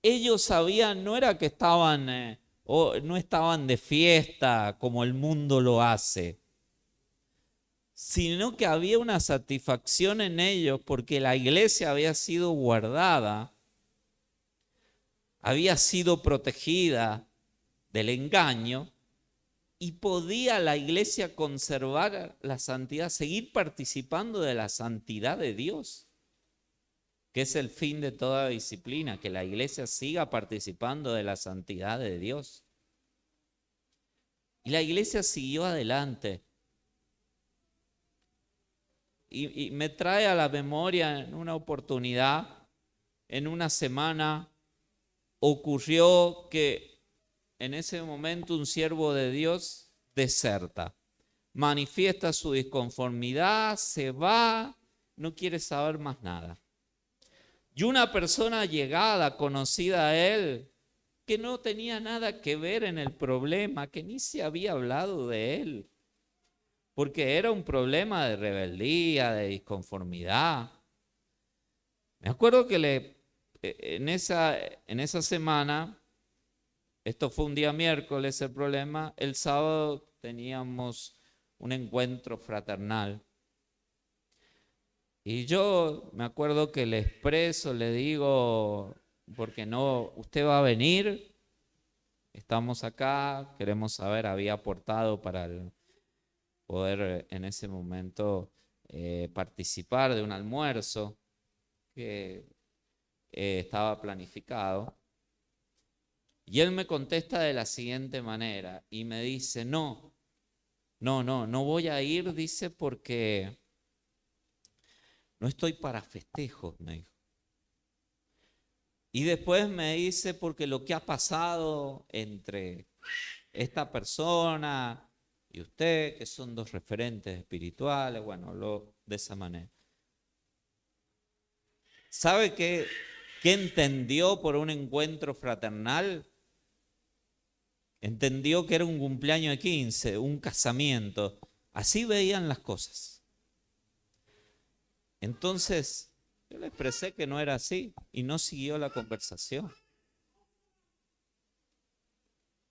ellos sabían, no era que estaban o no estaban de fiesta como el mundo lo hace, sino que había una satisfacción en ellos porque la iglesia había sido guardada, había sido protegida del engaño y podía la iglesia conservar la santidad, seguir participando de la santidad de Dios, que es el fin de toda disciplina, que la iglesia siga participando de la santidad de Dios. Y la iglesia siguió adelante. Y me trae a la memoria en una oportunidad, en una semana, ocurrió que en ese momento un siervo de Dios deserta, manifiesta su disconformidad, se va, no quiere saber más nada. Y una persona llegada, conocida a él, que no tenía nada que ver en el problema, que ni se había hablado de él, porque era un problema de rebeldía, de disconformidad. Me acuerdo que en esa semana, esto fue un día miércoles el problema, el sábado teníamos un encuentro fraternal. Y yo me acuerdo que le expreso, le digo, porque no, usted va a venir, estamos acá, queremos saber, había aportado para poder en ese momento participar de un almuerzo que estaba planificado. Y él me contesta de la siguiente manera y me dice, no voy a ir, dice, porque no estoy para festejos, me dijo. Y después me dice, porque lo que ha pasado entre esta persona y usted, que son dos referentes espirituales, bueno, de esa manera. ¿Sabe qué entendió por un encuentro fraternal? Entendió que era un cumpleaños de 15, un casamiento. Así veían las cosas. Entonces, yo le expresé que no era así y no siguió la conversación.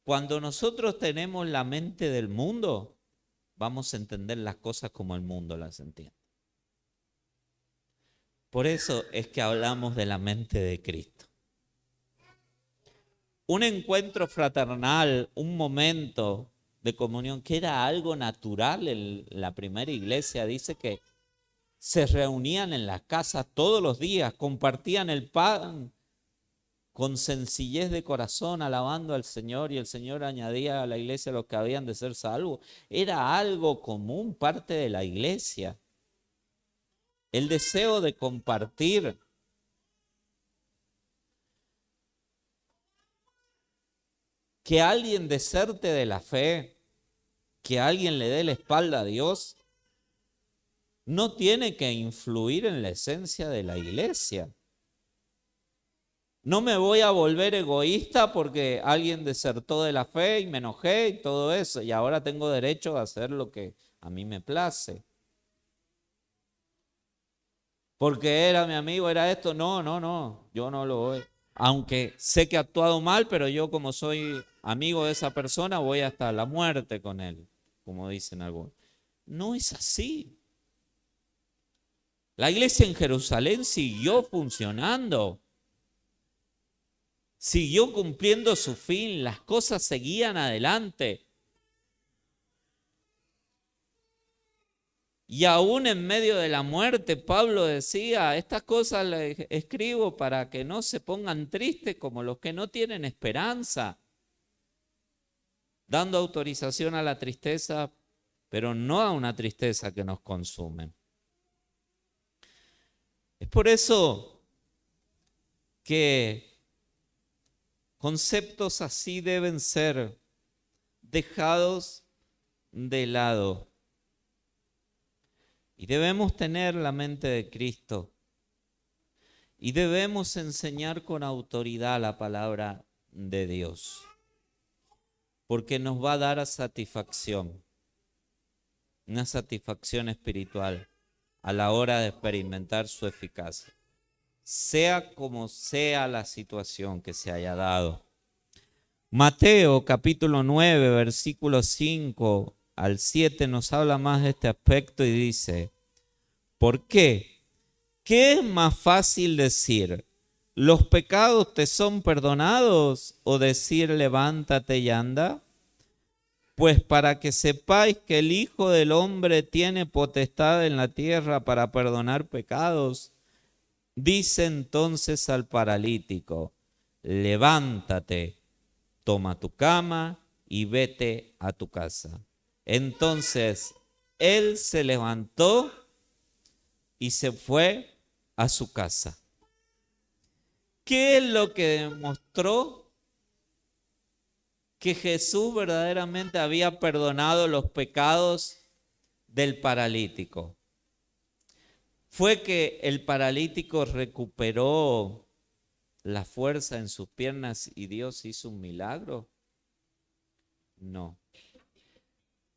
Cuando nosotros tenemos la mente del mundo, vamos a entender las cosas como el mundo las entiende. Por eso es que hablamos de la mente de Cristo. Un encuentro fraternal, un momento de comunión, que era algo natural en la primera iglesia. Dice que se reunían en las casas todos los días, compartían el pan con sencillez de corazón, alabando al Señor, y el Señor añadía a la iglesia los que habían de ser salvos. Era algo común, parte de la iglesia. El deseo de compartir. Que alguien deserte de la fe, que alguien le dé la espalda a Dios, no tiene que influir en la esencia de la iglesia. No me voy a volver egoísta porque alguien desertó de la fe y me enojé y todo eso, y ahora tengo derecho a hacer lo que a mí me place. Porque era mi amigo, era esto. No, yo no lo voy. Aunque sé que he actuado mal, pero yo como soy amigo de esa persona voy hasta la muerte con él, como dicen algunos. No es así. La iglesia en Jerusalén siguió funcionando, siguió cumpliendo su fin, las cosas seguían adelante. Y aún en medio de la muerte, Pablo decía, estas cosas les escribo para que no se pongan tristes como los que no tienen esperanza, dando autorización a la tristeza, pero no a una tristeza que nos consume. Es por eso que conceptos así deben ser dejados de lado. Y debemos tener la mente de Cristo. Y debemos enseñar con autoridad la palabra de Dios. Porque nos va a dar satisfacción. Una satisfacción espiritual a la hora de experimentar su eficacia. Sea como sea la situación que se haya dado. Mateo capítulo 9, versículos 5 al 7 nos habla más de este aspecto y dice, ¿por qué? ¿Qué es más fácil decir? ¿Los pecados te son perdonados? ¿O decir levántate y anda? Pues para que sepáis que el Hijo del Hombre tiene potestad en la tierra para perdonar pecados, dice entonces al paralítico, levántate, toma tu cama y vete a tu casa. Entonces él se levantó y se fue a su casa. ¿Qué es lo que demostró que Jesús verdaderamente había perdonado los pecados del paralítico? ¿Fue que el paralítico recuperó la fuerza en sus piernas y Dios hizo un milagro? No.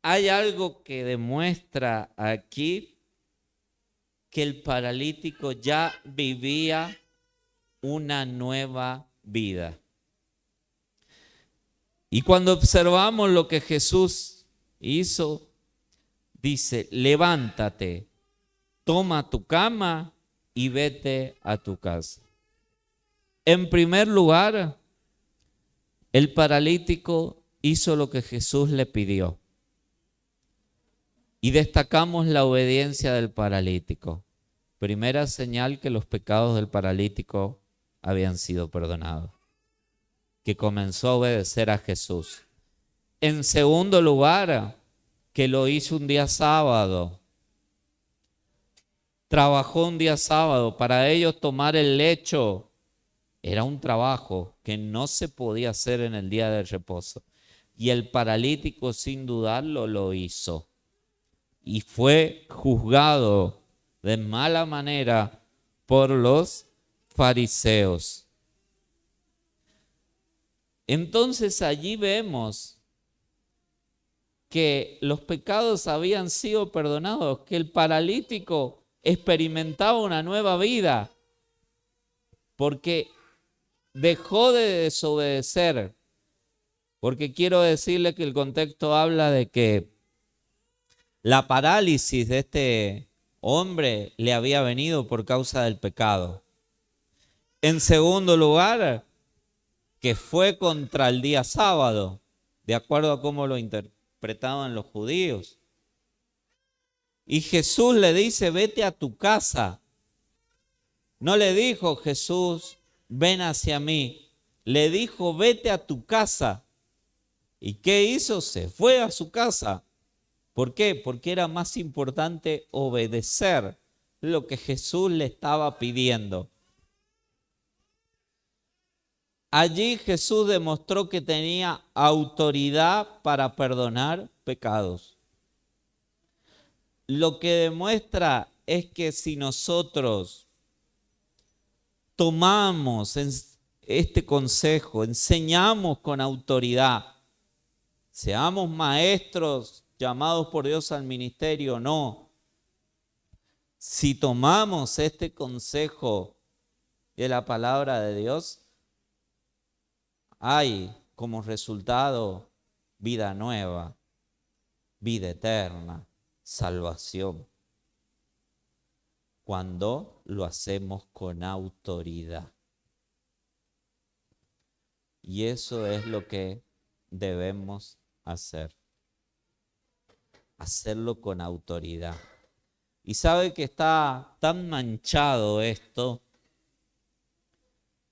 Hay algo que demuestra aquí que el paralítico ya vivía una nueva vida. Y cuando observamos lo que Jesús hizo, dice, levántate, toma tu cama y vete a tu casa. En primer lugar, el paralítico hizo lo que Jesús le pidió. Y destacamos la obediencia del paralítico. Primera señal que los pecados del paralítico habían sido perdonados. Que comenzó a obedecer a Jesús. En segundo lugar, que lo hizo un día sábado. Trabajó un día sábado. Para ellos tomar el lecho era un trabajo que no se podía hacer en el día del reposo. Y el paralítico, sin dudarlo, lo hizo. Y fue juzgado de mala manera por los fariseos. Entonces allí vemos que los pecados habían sido perdonados, que el paralítico experimentaba una nueva vida, porque dejó de desobedecer. Porque quiero decirle que el contexto habla de que la parálisis de este hombre le había venido por causa del pecado. En segundo lugar, que fue contra el día sábado, de acuerdo a cómo lo interpreta. interpretaban los judíos. Y Jesús le dice, vete a tu casa. No le dijo Jesús, ven hacia mí. Le dijo, vete a tu casa. ¿Y qué hizo? Se fue a su casa. ¿Por qué? Porque era más importante obedecer lo que Jesús le estaba pidiendo. Allí Jesús demostró que tenía autoridad para perdonar pecados. Lo que demuestra es que si nosotros tomamos este consejo, enseñamos con autoridad, seamos maestros llamados por Dios al ministerio o no, si tomamos este consejo de la palabra de Dios, hay como resultado vida nueva, vida eterna, salvación, cuando lo hacemos con autoridad. Y eso es lo que debemos hacer. Hacerlo con autoridad. Y sabe que está tan manchado esto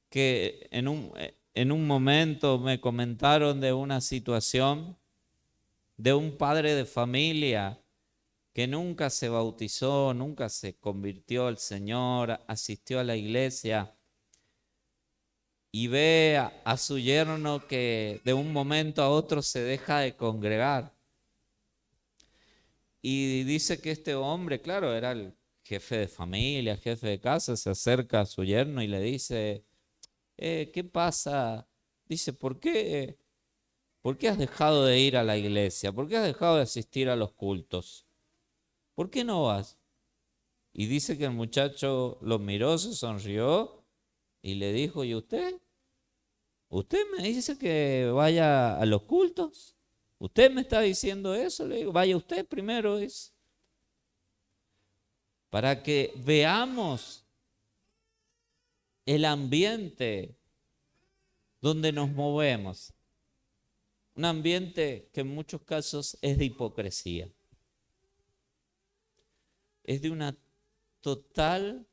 que en un momento me comentaron de una situación de un padre de familia que nunca se bautizó, nunca se convirtió al Señor, asistió a la iglesia y ve a su yerno que de un momento a otro se deja de congregar. Y dice que este hombre, claro, era el jefe de familia, jefe de casa, se acerca a su yerno y le dice, ¿qué pasa? Dice, ¿por qué has dejado de ir a la iglesia? ¿Por qué has dejado de asistir a los cultos? ¿Por qué no vas? Y dice que el muchacho lo miró, se sonrió y le dijo, ¿y usted? ¿Usted me dice que vaya a los cultos? ¿Usted me está diciendo eso? Le digo, vaya usted primero. Para que veamos el ambiente donde nos movemos. Un ambiente que en muchos casos es de hipocresía. Es de una total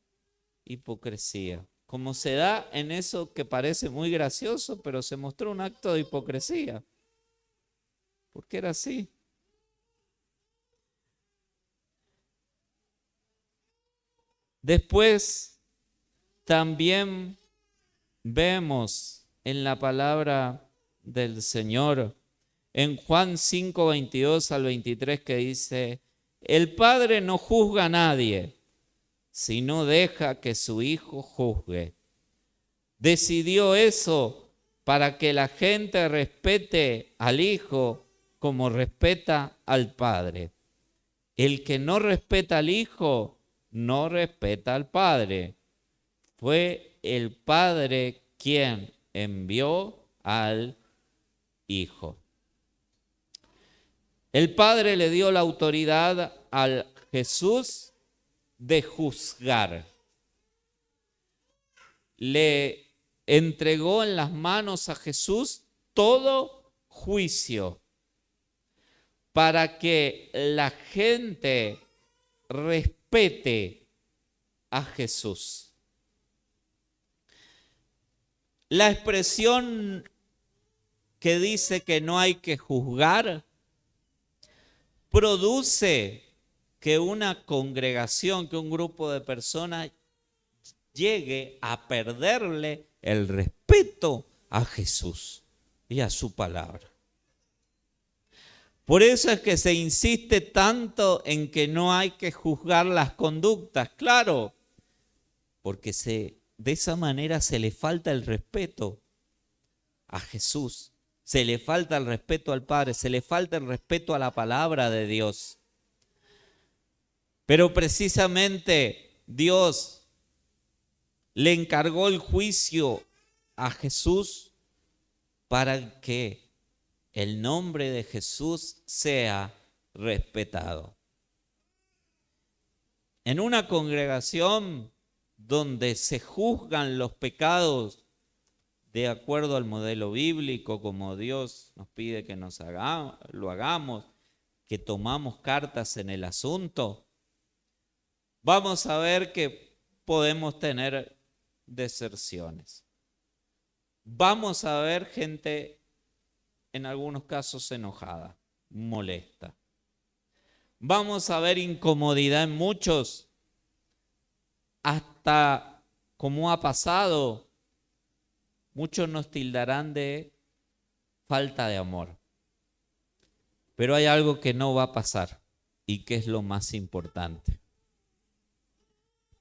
hipocresía. Como se da en eso que parece muy gracioso, pero se mostró un acto de hipocresía. Porque era así. Después también vemos en la palabra del Señor, en Juan 5, 22 al 23, que dice, el Padre no juzga a nadie, sino deja que su Hijo juzgue. Decidió eso para que la gente respete al Hijo como respeta al Padre. El que no respeta al Hijo, no respeta al Padre. Fue el Padre quien envió al Hijo. El Padre le dio la autoridad al Jesús de juzgar. Le entregó en las manos a Jesús todo juicio para que la gente respete a Jesús. La expresión que dice que no hay que juzgar produce que una congregación, que un grupo de personas llegue a perderle el respeto a Jesús y a su palabra. Por eso es que se insiste tanto en que no hay que juzgar las conductas, claro, porque de esa manera se le falta el respeto a Jesús, se le falta el respeto al Padre, se le falta el respeto a la palabra de Dios. Pero precisamente Dios le encargó el juicio a Jesús para que el nombre de Jesús sea respetado. En una congregación donde se juzgan los pecados, de acuerdo al modelo bíblico, como Dios nos pide que lo hagamos, que tomamos cartas en el asunto, vamos a ver que podemos tener deserciones. Vamos a ver gente, en algunos casos, enojada, molesta. Vamos a ver incomodidad en muchos, hasta como ha pasado, muchos nos tildarán de falta de amor. Pero hay algo que no va a pasar y que es lo más importante.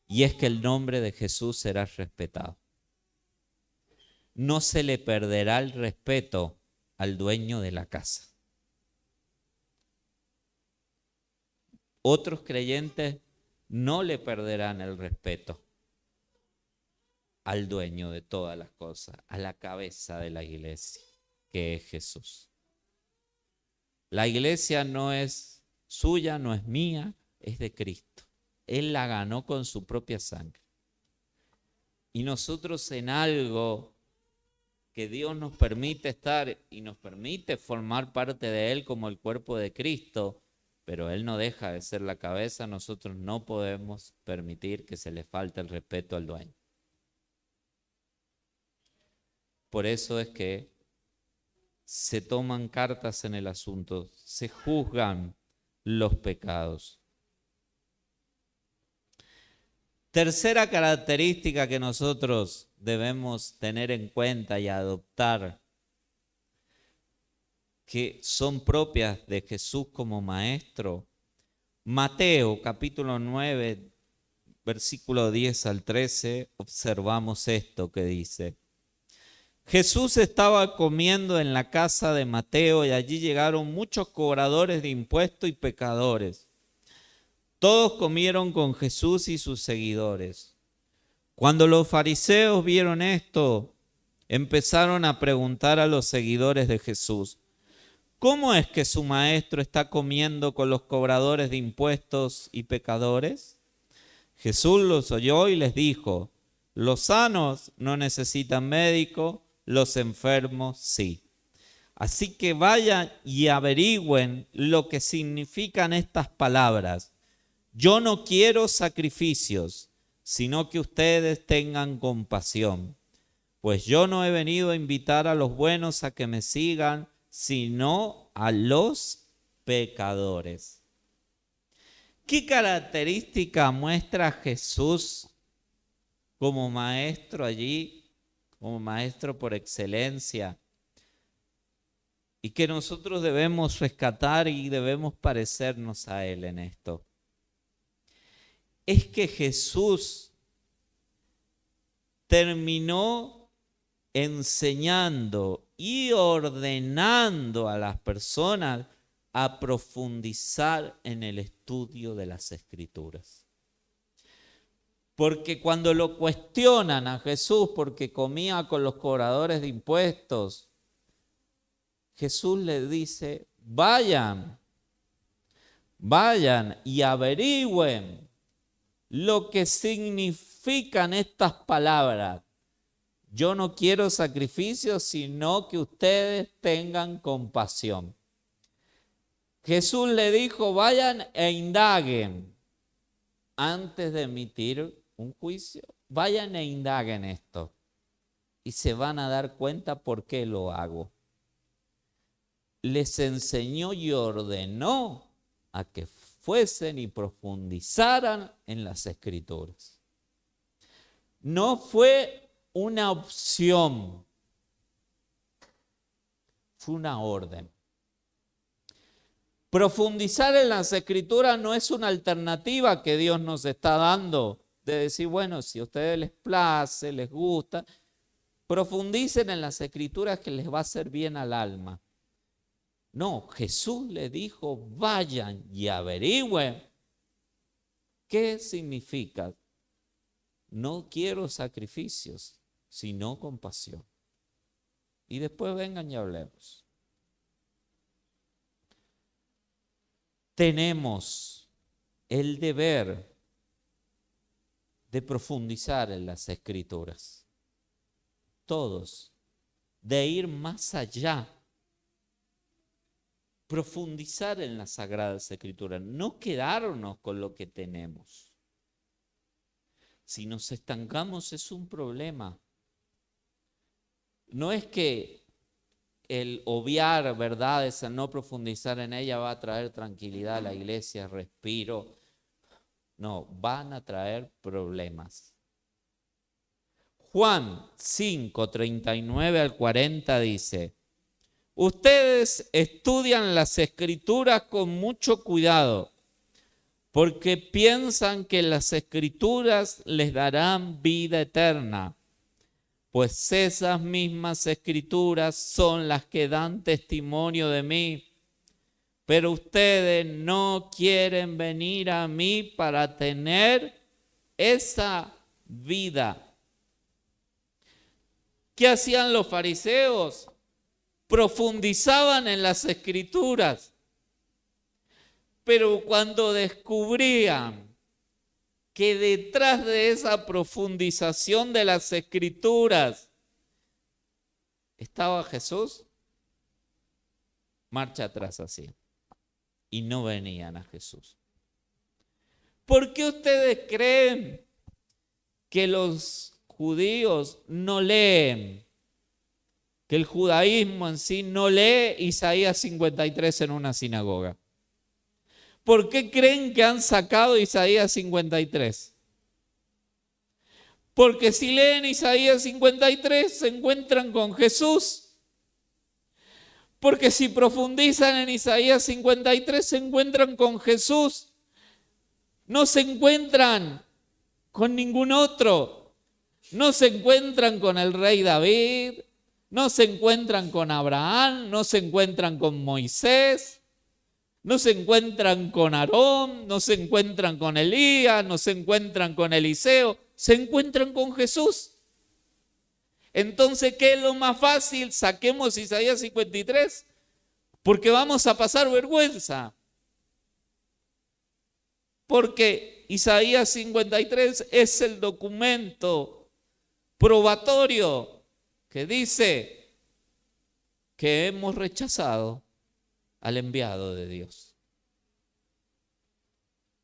Y es que el nombre de Jesús será respetado. No se le perderá el respeto al dueño de la casa. Otros creyentes no le perderán el respeto al dueño de todas las cosas, a la cabeza de la iglesia, que es Jesús. La iglesia no es suya, no es mía, es de Cristo. Él la ganó con su propia sangre. Y nosotros en algo que Dios nos permite estar y nos permite formar parte de Él como el cuerpo de Cristo, pero Él no deja de ser la cabeza, nosotros no podemos permitir que se le falte el respeto al dueño. Por eso es que se toman cartas en el asunto, se juzgan los pecados. Tercera característica que nosotros debemos tener en cuenta y adoptar, que son propias de Jesús como maestro. Mateo capítulo 9, versículo 10 al 13, observamos esto que dice: Jesús estaba comiendo en la casa de Mateo y allí llegaron muchos cobradores de impuestos y pecadores. Todos comieron con Jesús y sus seguidores. Cuando los fariseos vieron esto, empezaron a preguntar a los seguidores de Jesús: ¿cómo es que su maestro está comiendo con los cobradores de impuestos y pecadores? Jesús los oyó y les dijo: los sanos no necesitan médico, los enfermos sí. Así que vayan y averigüen lo que significan estas palabras. Yo no quiero sacrificios, sino que ustedes tengan compasión. Pues yo no he venido a invitar a los buenos a que me sigan, sino a los pecadores. ¿Qué característica muestra Jesús como maestro allí, como maestro por excelencia? Y que nosotros debemos rescatar y debemos parecernos a Él en esto. Es que Jesús terminó enseñando y ordenando a las personas a profundizar en el estudio de las Escrituras. Porque cuando lo cuestionan a Jesús porque comía con los cobradores de impuestos, Jesús les dice: vayan y averigüen lo que significan estas palabras. Yo no quiero sacrificios, sino que ustedes tengan compasión. Jesús le dijo: vayan e indaguen antes de emitir un juicio. Vayan e indaguen esto y se van a dar cuenta por qué lo hago. Les enseñó y ordenó a que fuesen y profundizaran en las Escrituras. No fue una opción, fue una orden. Profundizar en las Escrituras no es una alternativa que Dios nos está dando, de decir, bueno, si a ustedes les place, les gusta, profundicen en las Escrituras que les va a hacer bien al alma. No, Jesús le dijo: vayan y averigüen qué significa. No quiero sacrificios, sino compasión. Y después vengan y hablemos. Tenemos el deber de profundizar en las Escrituras. Todos de ir más allá, profundizar en las Sagradas Escrituras, no quedarnos con lo que tenemos. Si nos estancamos es un problema. No es que el obviar verdades, el no profundizar en ella va a traer tranquilidad a la iglesia, respiro. No, van a traer problemas. Juan 5, 39 al 40 dice: ustedes estudian las Escrituras con mucho cuidado, porque piensan que las Escrituras les darán vida eterna. Pues esas mismas Escrituras son las que dan testimonio de mí. Pero ustedes no quieren venir a mí para tener esa vida. ¿Qué hacían los fariseos? Profundizaban en las Escrituras. Pero cuando descubrían que detrás de esa profundización de las Escrituras estaba Jesús, marcha atrás hacían y no venían a Jesús. ¿Por qué ustedes creen que los judíos no leen? Que el judaísmo en sí no lee Isaías 53 en una sinagoga. ¿Por qué creen que han sacado Isaías 53? Porque si leen Isaías 53 se encuentran con Jesús. Porque si profundizan en Isaías 53 se encuentran con Jesús. No se encuentran con ningún otro. No se encuentran con el rey David. No se encuentran con Abraham. No se encuentran con Moisés. No se encuentran con Aarón. No se encuentran con Elías. No se encuentran con Eliseo. Se encuentran con Jesús. Entonces, ¿qué es lo más fácil? Saquemos Isaías 53, porque vamos a pasar vergüenza. Porque Isaías 53 es el documento probatorio que dice que hemos rechazado al enviado de Dios,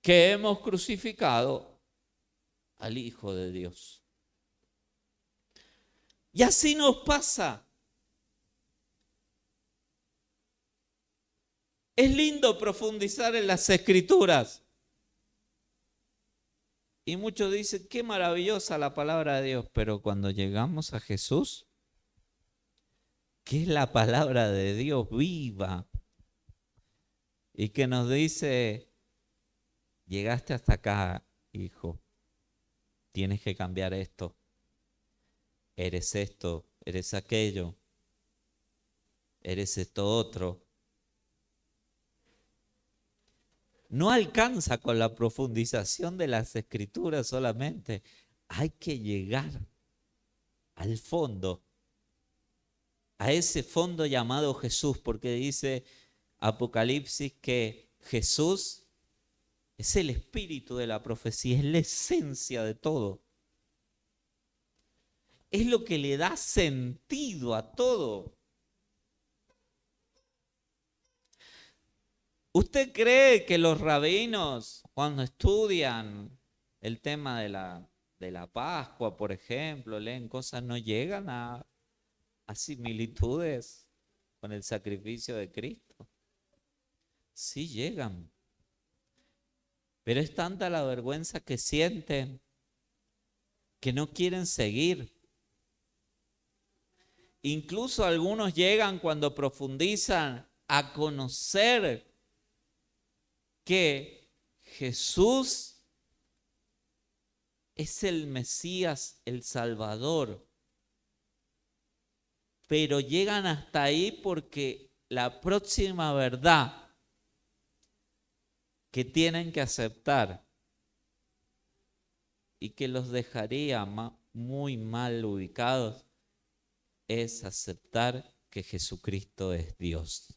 que hemos crucificado al Hijo de Dios. Y así nos pasa. Es lindo profundizar en las Escrituras. Y muchos dicen, qué maravillosa la palabra de Dios. Pero cuando llegamos a Jesús, que es la palabra de Dios viva, y que nos dice, llegaste hasta acá, hijo, tienes que cambiar esto. Eres esto, eres aquello, eres esto otro. No alcanza con la profundización de las Escrituras solamente. Hay que llegar al fondo, a ese fondo llamado Jesús, porque dice Apocalipsis que Jesús es el espíritu de la profecía, es la esencia de todo. Es lo que le da sentido a todo. ¿Usted cree que los rabinos, cuando estudian el tema de la Pascua, por ejemplo, leen cosas, no llegan a similitudes con el sacrificio de Cristo? Sí llegan. Pero es tanta la vergüenza que sienten que no quieren seguir. Incluso algunos llegan cuando profundizan a conocer que Jesús es el Mesías, el Salvador. Pero llegan hasta ahí porque la próxima verdad que tienen que aceptar y que los dejaría muy mal ubicados es aceptar que Jesucristo es Dios.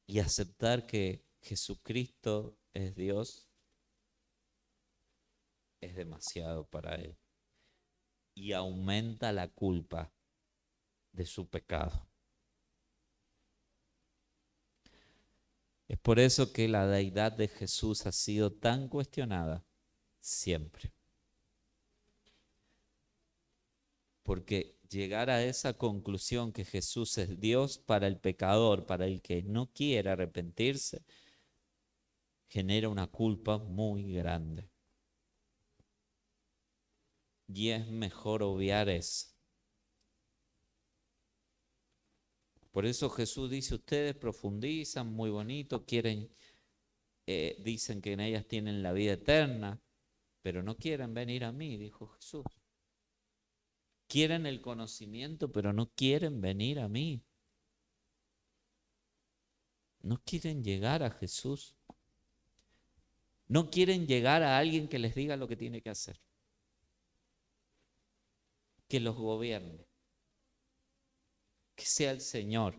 Y aceptar que Jesucristo es Dios es demasiado para Él. y aumenta la culpa de su pecado. Es por eso que la deidad de Jesús ha sido tan cuestionada siempre. Porque llegar a esa conclusión que Jesús es Dios para el pecador, para el que no quiere arrepentirse, genera una culpa muy grande. Y es mejor obviar eso. Por eso Jesús dice, ustedes profundizan muy bonito, dicen que en ellas tienen la vida eterna, pero no quieren venir a mí, dijo Jesús. Quieren el conocimiento, pero no quieren venir a mí. No quieren llegar a Jesús. No quieren llegar a alguien que les diga lo que tiene que hacer. Que los gobierne. Que sea el Señor.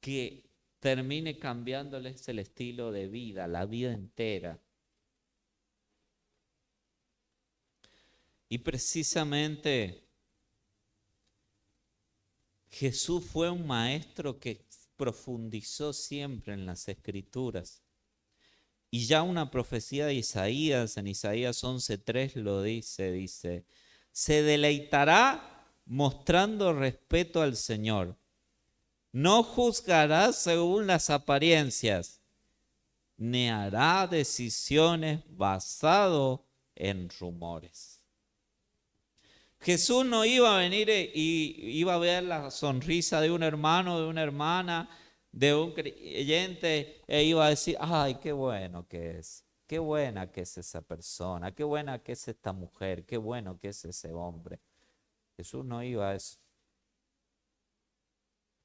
Que termine cambiándoles el estilo de vida, la vida entera. Y precisamente Jesús fue un maestro que profundizó siempre en las Escrituras. Y ya una profecía de Isaías, en Isaías 11:3 lo dice, se deleitará mostrando respeto al Señor. No juzgará según las apariencias, ni hará decisiones basado en rumores. Jesús no iba a venir y iba a ver la sonrisa de un hermano, de una hermana, de un creyente, e iba a decir, ay, qué bueno que es, qué buena que es esa persona, qué buena que es esta mujer, qué bueno que es ese hombre. Jesús no iba a eso.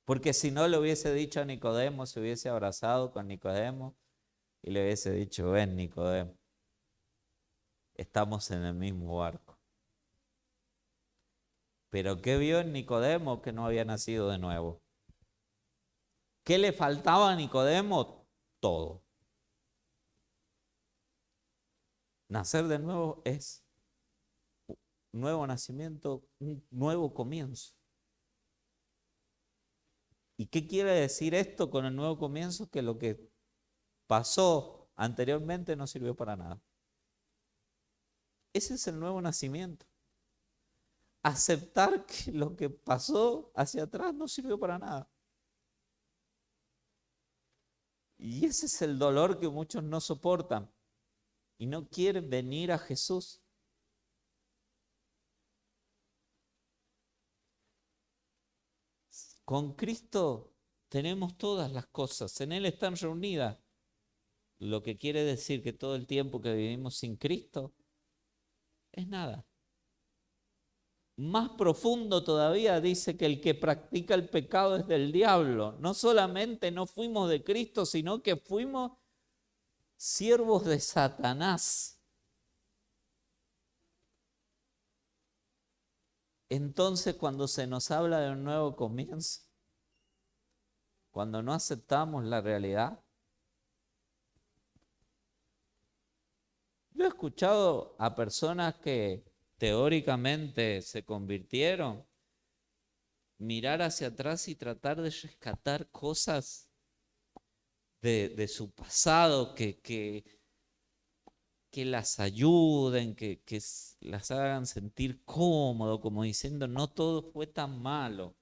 Porque si no le hubiese dicho a Nicodemo, se hubiese abrazado con Nicodemo y le hubiese dicho, ven Nicodemo, estamos en el mismo barco. Pero ¿qué vio en Nicodemo? Que no había nacido de nuevo. ¿Qué le faltaba a Nicodemo? Todo. Nacer de nuevo es un nuevo nacimiento, un nuevo comienzo. ¿Y qué quiere decir esto con el nuevo comienzo? Que lo que pasó anteriormente no sirvió para nada. Ese es el nuevo nacimiento. Aceptar que lo que pasó hacia atrás no sirvió para nada. Y ese es el dolor que muchos no soportan y no quieren venir a Jesús. Con Cristo tenemos todas las cosas, en Él están reunidas. Lo que quiere decir que todo el tiempo que vivimos sin Cristo es nada. Más profundo todavía dice que el que practica el pecado es del diablo. No solamente no fuimos de Cristo, sino que fuimos siervos de Satanás. Entonces, cuando se nos habla de un nuevo comienzo, cuando no aceptamos la realidad, yo he escuchado a personas que teóricamente se convirtieron, mirar hacia atrás y tratar de rescatar cosas de su pasado que las ayuden, que las hagan sentir cómodo, como diciendo, no todo fue tan malo.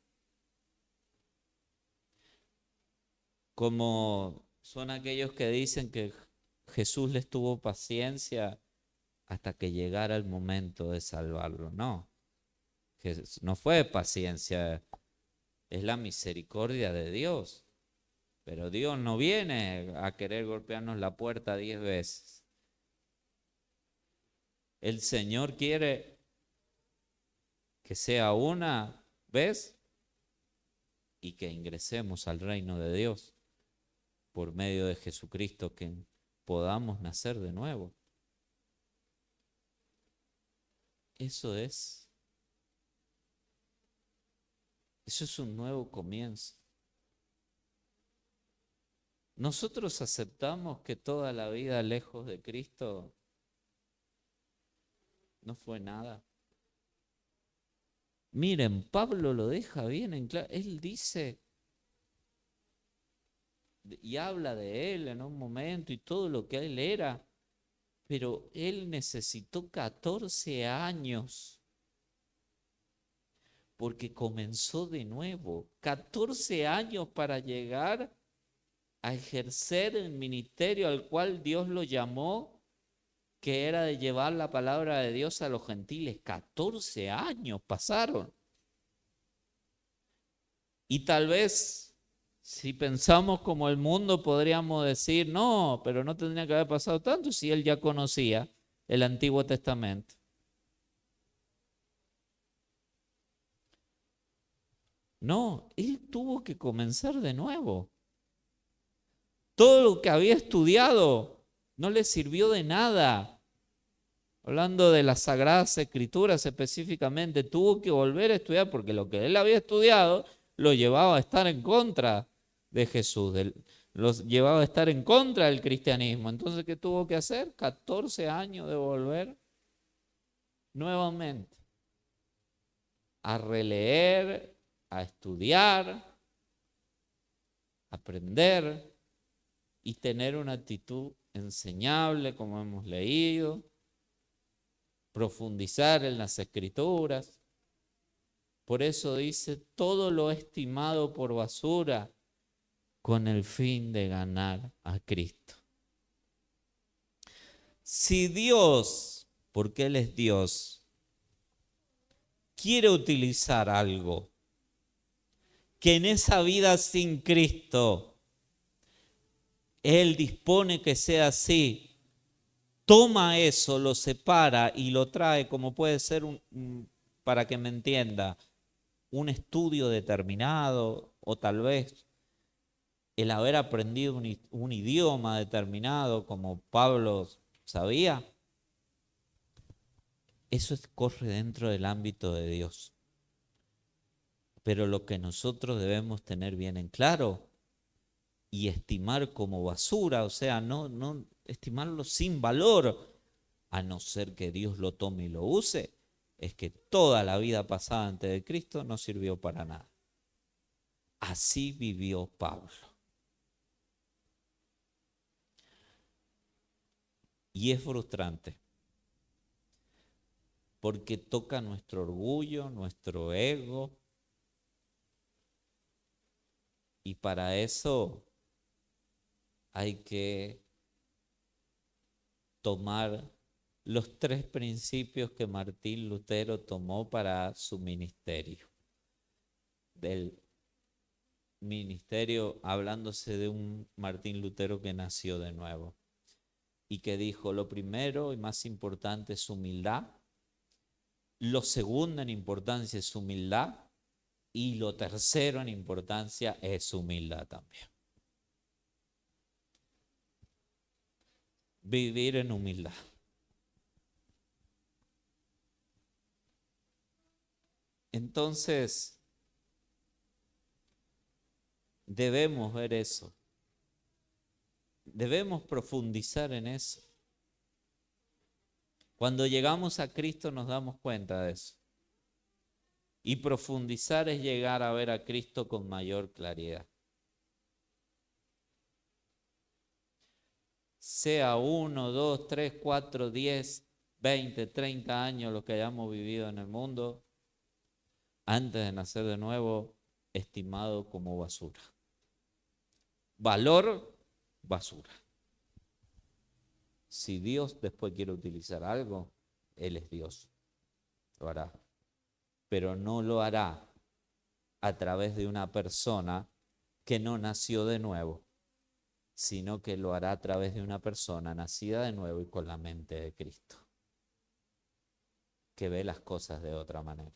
Como son aquellos que dicen que Jesús les tuvo paciencia hasta que llegara el momento de salvarlo. No, no fue paciencia, es la misericordia de Dios. Pero Dios no viene a querer golpearnos la puerta 10 veces. El Señor quiere que sea una vez y que ingresemos al reino de Dios por medio de Jesucristo, que podamos nacer de nuevo. Eso es un nuevo comienzo. Nosotros aceptamos que toda la vida lejos de Cristo no fue nada. Miren, Pablo lo deja bien en claro. Él dice y habla de él en un momento y todo lo que él era, pero él necesitó 14 años porque comenzó de nuevo. 14 años para llegar a ejercer el ministerio al cual Dios lo llamó, que era de llevar la palabra de Dios a los gentiles. 14 años pasaron. Y tal vez, si pensamos como el mundo, podríamos decir, no, pero no tendría que haber pasado tanto si él ya conocía el Antiguo Testamento. No, él tuvo que comenzar de nuevo. Todo lo que había estudiado no le sirvió de nada. Hablando de las Sagradas Escrituras específicamente, tuvo que volver a estudiar porque lo que él había estudiado lo llevaba a estar en contra de Jesús, los llevaba a estar en contra del cristianismo. Entonces, ¿qué tuvo que hacer? 14 años de volver nuevamente a releer, a estudiar, a aprender y tener una actitud enseñable, como hemos leído, profundizar en las Escrituras. Por eso dice, todo lo estimado por basura con el fin de ganar a Cristo. Si Dios, porque Él es Dios, quiere utilizar algo que en esa vida sin Cristo Él dispone que sea así, toma eso, lo separa y lo trae, como puede ser, para que me entienda, un estudio determinado o tal vez el haber aprendido un idioma determinado como Pablo sabía. Eso corre dentro del ámbito de Dios. Pero lo que nosotros debemos tener bien en claro y estimar como basura, o sea, no estimarlo sin valor, a no ser que Dios lo tome y lo use, es que toda la vida pasada antes de Cristo no sirvió para nada. Así vivió Pablo. Y es frustrante, porque toca nuestro orgullo, nuestro ego, y para eso hay que tomar los 3 principios que Martín Lutero tomó para su ministerio. Del ministerio, hablándose de un Martín Lutero que nació de nuevo y que dijo, lo primero y más importante es humildad, lo segundo en importancia es humildad y lo tercero en importancia es humildad también. Vivir en humildad. Entonces, debemos ver eso. Debemos profundizar en eso. Cuando llegamos a Cristo nos damos cuenta de eso. Y profundizar es llegar a ver a Cristo con mayor claridad. Sea 1, 2, 3, 4, 10, 20, 30 años lo que hayamos vivido en el mundo, antes de nacer de nuevo, estimado como basura. Valor, basura. Si Dios después quiere utilizar algo, Él es Dios. Lo hará. Pero no lo hará a través de una persona que no nació de nuevo, sino que lo hará a través de una persona nacida de nuevo y con la mente de Cristo, que ve las cosas de otra manera.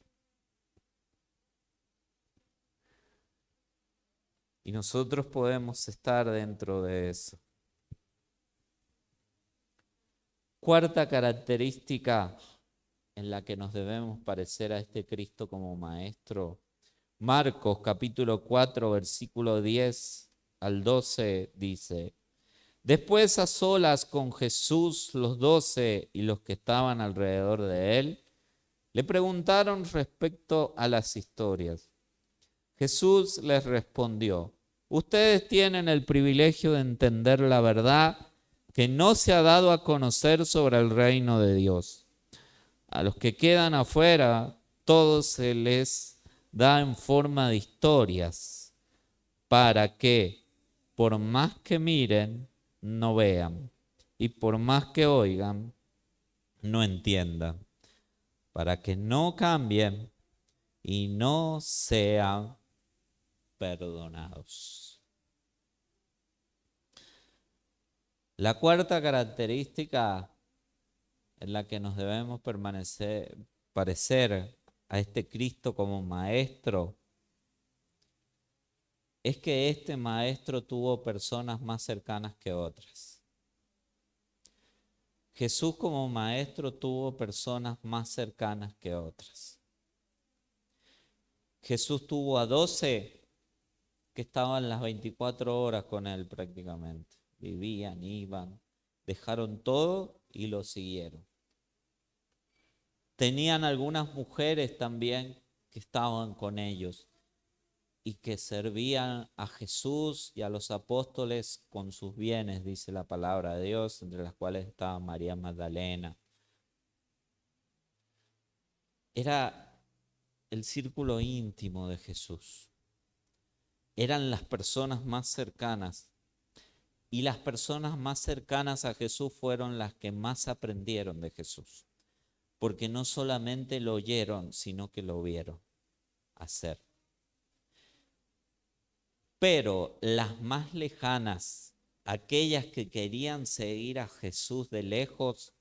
Y nosotros podemos estar dentro de eso. Cuarta característica en la que nos debemos parecer a este Cristo como maestro. Marcos capítulo 4, versículo 10 al 12 dice, después a solas con Jesús los 12 y los que estaban alrededor de él, Le preguntaron respecto a las historias. Jesús les respondió: ustedes tienen el privilegio de entender la verdad que no se ha dado a conocer sobre el reino de Dios. A los que quedan afuera, todo se les da en forma de historias, para que, por más que miren, no vean, y por más que oigan, no entiendan, para que no cambien y no sean perdonados. La cuarta característica en la que nos debemos parecer a este Cristo como maestro es que este maestro tuvo personas más cercanas que otras. Jesús como maestro tuvo personas más cercanas que otras. Jesús tuvo a 12 que estaban las 24 horas con él prácticamente. Vivían, iban, dejaron todo y lo siguieron. Tenían algunas mujeres también que estaban con ellos y que servían a Jesús y a los apóstoles con sus bienes, dice la palabra de Dios, entre las cuales estaba María Magdalena. Era el círculo íntimo de Jesús. Eran las personas más cercanas. Y las personas más cercanas a Jesús fueron las que más aprendieron de Jesús. Porque no solamente lo oyeron, sino que lo vieron hacer. Pero las más lejanas, aquellas que querían seguir a Jesús de lejos,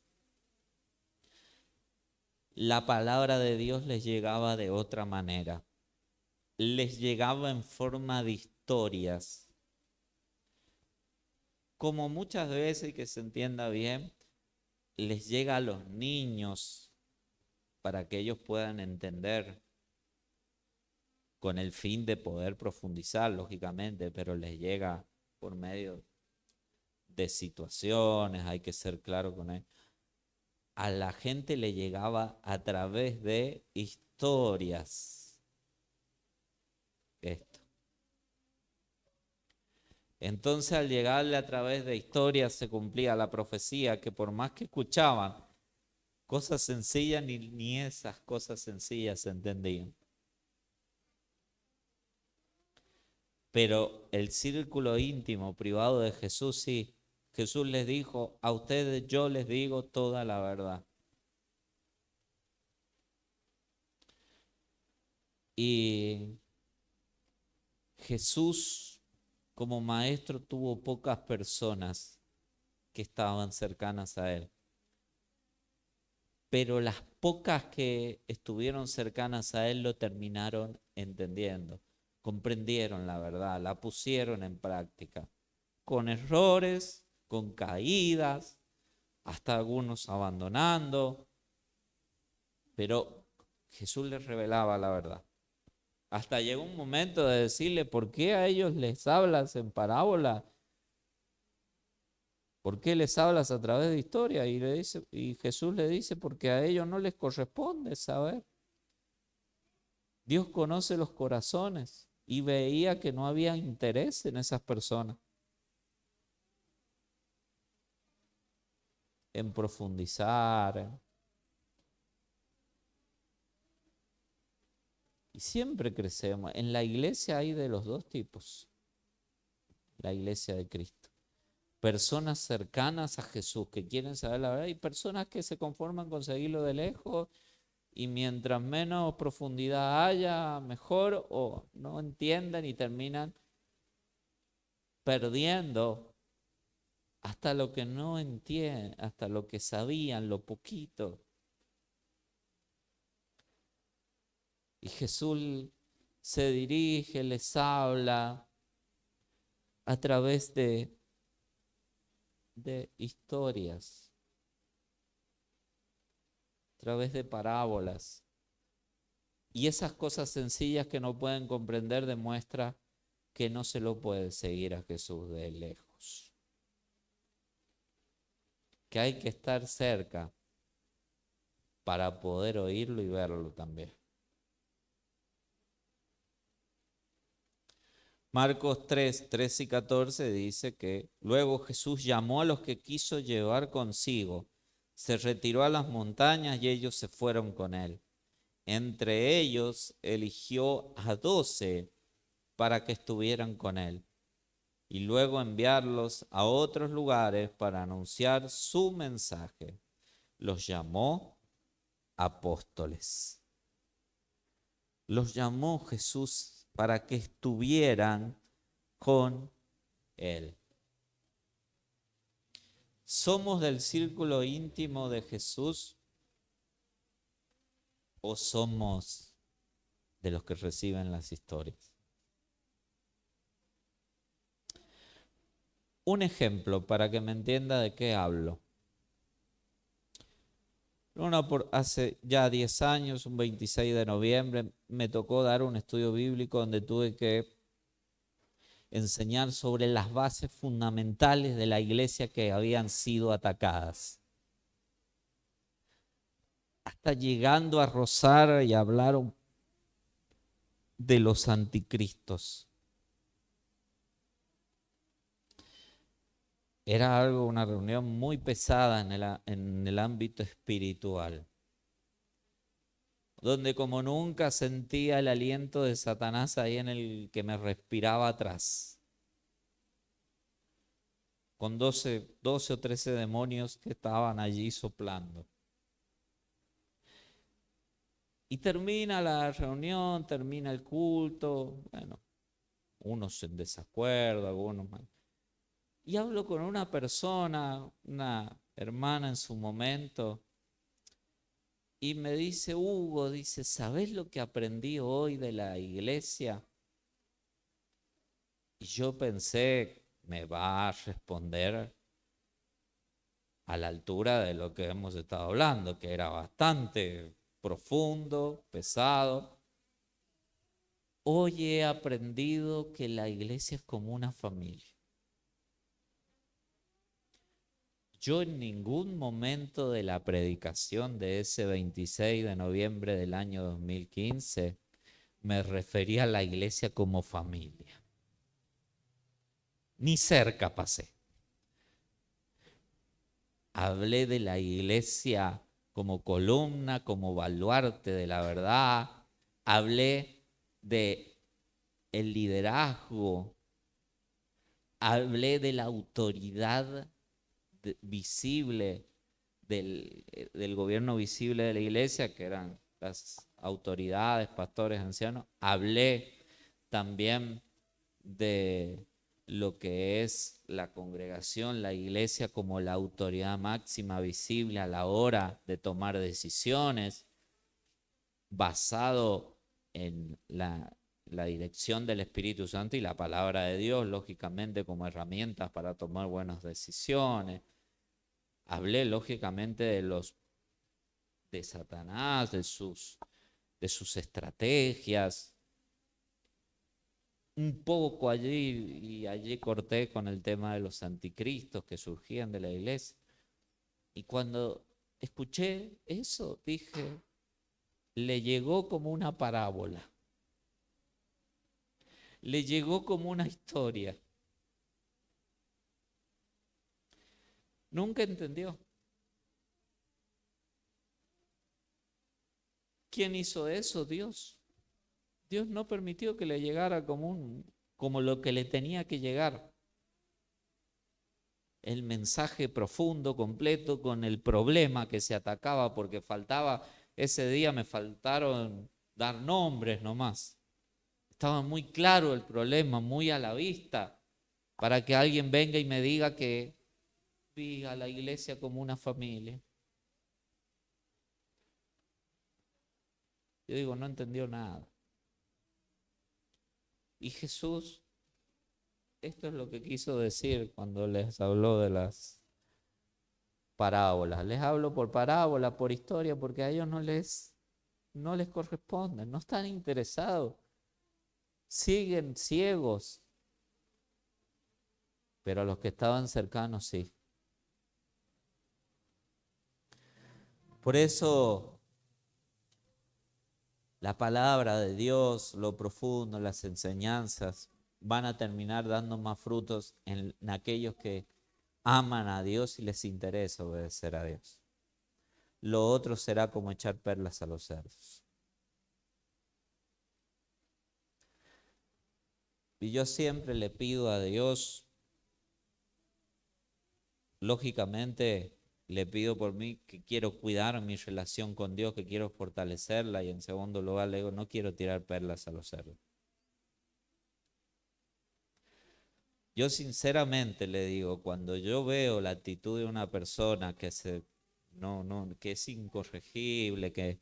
la palabra de Dios les llegaba de otra manera. Les llegaba en forma de historias. Como muchas veces, que se entienda bien, les llega a los niños para que ellos puedan entender, con el fin de poder profundizar, lógicamente, pero les llega por medio de situaciones, hay que ser claro con él. A la gente le llegaba a través de historias esto. Entonces, al llegarle a través de historias se cumplía la profecía, que por más que escuchaban cosas sencillas, ni esas cosas sencillas se entendían. Pero el círculo íntimo, privado de Jesús, sí. Jesús les dijo: a ustedes yo les digo toda la verdad. Y Jesús, como maestro, tuvo pocas personas que estaban cercanas a él. Pero las pocas que estuvieron cercanas a él lo terminaron entendiendo, comprendieron la verdad, la pusieron en práctica, con errores, con caídas, hasta algunos abandonando, pero Jesús les revelaba la verdad. Hasta llegó un momento de decirle: ¿por qué a ellos les hablas en parábola? ¿Por qué les hablas a través de historia? Y Jesús le dice: porque a ellos no les corresponde saber. Dios conoce los corazones y veía que no había interés en esas personas en profundizar. Y siempre crecemos. En la iglesia hay de los dos tipos. La iglesia de Cristo. Personas cercanas a Jesús que quieren saber la verdad y personas que se conforman con seguirlo de lejos, y mientras menos profundidad haya, mejor, o no entienden y terminan perdiendo hasta lo que no entienden, hasta lo que sabían, lo poquito. Y Jesús se dirige, les habla a través de historias, a través de parábolas. Y esas cosas sencillas que no pueden comprender demuestra que no se lo puede seguir a Jesús de lejos. Que hay que estar cerca. para poder oírlo y verlo también. Marcos 3, 13 y 14 dice que luego Jesús llamó a los que quiso llevar consigo, se retiró a las montañas y ellos se fueron con él. Entre ellos eligió a 12 para que estuvieran con él y luego enviarlos a otros lugares para anunciar su mensaje. Los llamó apóstoles. Los llamó Jesús para que estuvieran con él. ¿Somos del círculo íntimo de Jesús o somos de los que reciben las historias? Un ejemplo para que me entienda de qué hablo. Hace ya 10 años, un 26 de noviembre, me tocó dar un estudio bíblico donde tuve que enseñar sobre las bases fundamentales de la iglesia que habían sido atacadas. Hasta llegando a rozar y hablar de los anticristos. Era una reunión muy pesada en el ámbito espiritual, donde como nunca sentía el aliento de Satanás ahí en el que me respiraba atrás, con 12 o 13 demonios que estaban allí soplando. Y termina la reunión, termina el culto, bueno, unos en desacuerdo, algunos más. Y hablo con una persona, una hermana en su momento, y me dice, Hugo, dice, ¿sabés lo que aprendí hoy de la iglesia? Y yo pensé, me va a responder a la altura de lo que hemos estado hablando, que era bastante profundo, pesado. Hoy he aprendido que la iglesia es como una familia. Yo en ningún momento de la predicación de ese 26 de noviembre del año 2015 me refería a la iglesia como familia. Ni cerca pasé. Hablé de la iglesia como columna, como baluarte de la verdad. Hablé de el liderazgo. Hablé de la autoridad visible del gobierno visible de la iglesia, que eran las autoridades, pastores, ancianos. Hablé también de lo que es la congregación, la iglesia como la autoridad máxima visible a la hora de tomar decisiones, basado en la dirección del Espíritu Santo y la palabra de Dios, lógicamente como herramientas para tomar buenas decisiones. Hablé lógicamente de Satanás, de sus estrategias. Un poco allí y allí corté con el tema de los anticristos que surgían de la iglesia. Y cuando escuché eso, dije, le llegó como una parábola. Le llegó como una historia. Nunca entendió. ¿Quién hizo eso? Dios. Dios no permitió que le llegara como lo que le tenía que llegar. El mensaje profundo, completo, con el problema que se atacaba, porque ese día me faltaron dar nombres nomás. Estaba muy claro el problema, muy a la vista, para que alguien venga y me diga que vi a la iglesia como una familia. Yo digo, no entendió nada. Y Jesús, esto es lo que quiso decir cuando les habló de las parábolas. Les hablo por parábola, por historia, porque a ellos no les corresponde, no están interesados. Siguen ciegos, pero a los que estaban cercanos sí. Por eso la palabra de Dios, lo profundo, las enseñanzas, van a terminar dando más frutos en aquellos que aman a Dios y les interesa obedecer a Dios. Lo otro será como echar perlas a los cerdos. Y yo siempre le pido a Dios, lógicamente le pido por mí que quiero cuidar mi relación con Dios, que quiero fortalecerla, y en segundo lugar le digo, no quiero tirar perlas a los cerdos. Yo sinceramente le digo, cuando yo veo la actitud de una persona que es incorregible, que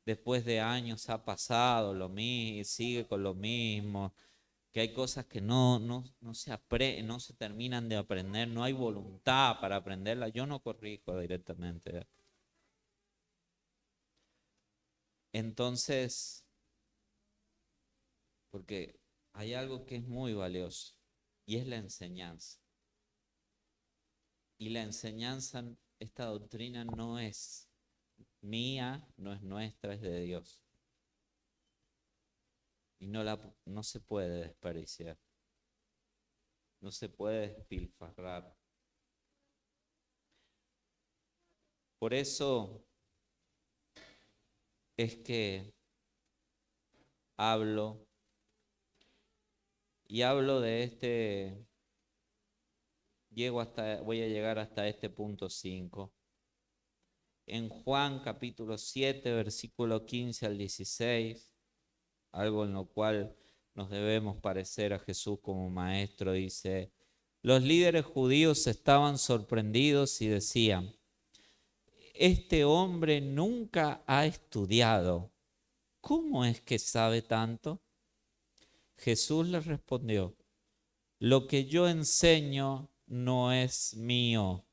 después de años ha pasado lo mismo, sigue con lo mismo, que hay cosas que no se terminan de aprender, no hay voluntad para aprenderlas, yo no corrijo directamente. Entonces, porque hay algo que es muy valioso y es la enseñanza. Y la enseñanza, esta doctrina no es mía, no es nuestra, es de Dios. Y no se puede desperdiciar, no se puede despilfarrar. Por eso es que hablo de voy a llegar hasta este punto 5. En Juan capítulo 7, versículo 15 al 16, algo en lo cual nos debemos parecer a Jesús como maestro, dice: los líderes judíos estaban sorprendidos y decían, este hombre nunca ha estudiado, ¿cómo es que sabe tanto? Jesús les respondió, lo que yo enseño no es mío,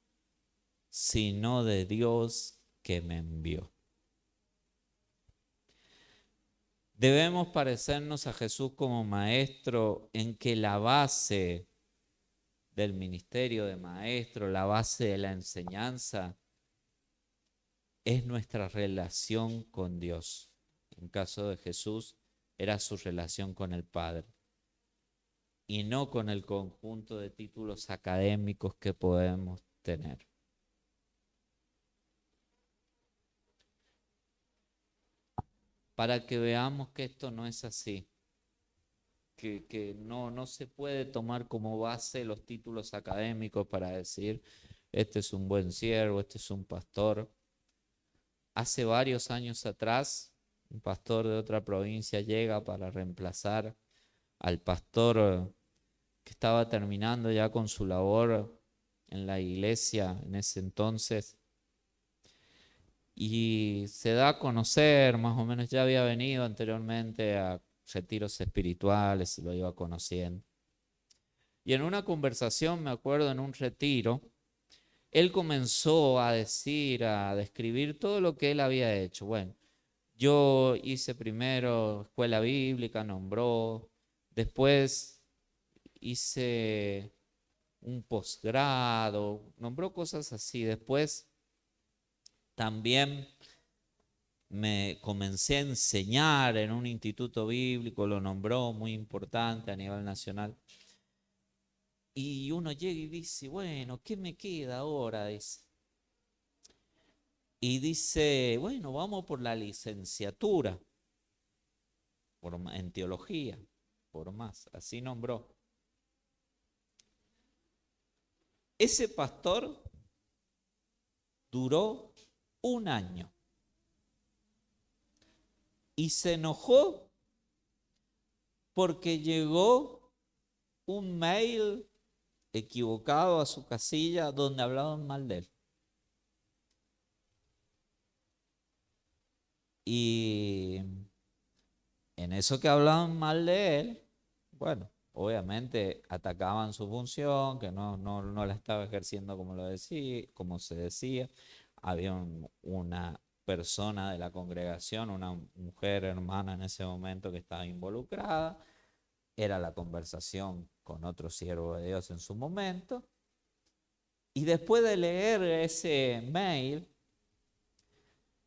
sino de Dios que me envió. Debemos parecernos a Jesús como maestro en que la base del ministerio de maestro, la base de la enseñanza, es nuestra relación con Dios. En caso de Jesús, era su relación con el Padre y no con el conjunto de títulos académicos que podemos tener. Para que veamos que esto no es así, que no se puede tomar como base los títulos académicos para decir, este es un buen siervo, este es un pastor. Hace varios años atrás, un pastor de otra provincia llega para reemplazar al pastor que estaba terminando ya con su labor en la iglesia en ese entonces. Y se da a conocer, más o menos ya había venido anteriormente a retiros espirituales y lo iba conociendo. Y en una conversación, me acuerdo, en un retiro, él comenzó a decir, a describir todo lo que él había hecho. Bueno, yo hice primero escuela bíblica, nombró, después hice un posgrado, nombró cosas así. Después también me comencé a enseñar en un instituto bíblico, lo nombró, muy importante a nivel nacional. Y uno llega y dice, bueno, ¿qué me queda ahora? Y dice, bueno, vamos por la licenciatura en teología, por más, así nombró. Ese pastor duró un año y se enojó porque llegó un mail equivocado a su casilla donde hablaban mal de él. Y en eso que hablaban mal de él, bueno, obviamente atacaban su función, que no la estaba ejerciendo como se decía. Había una persona de la congregación, una mujer hermana en ese momento que estaba involucrada. Era la conversación con otro siervo de Dios en su momento. Y después de leer ese mail,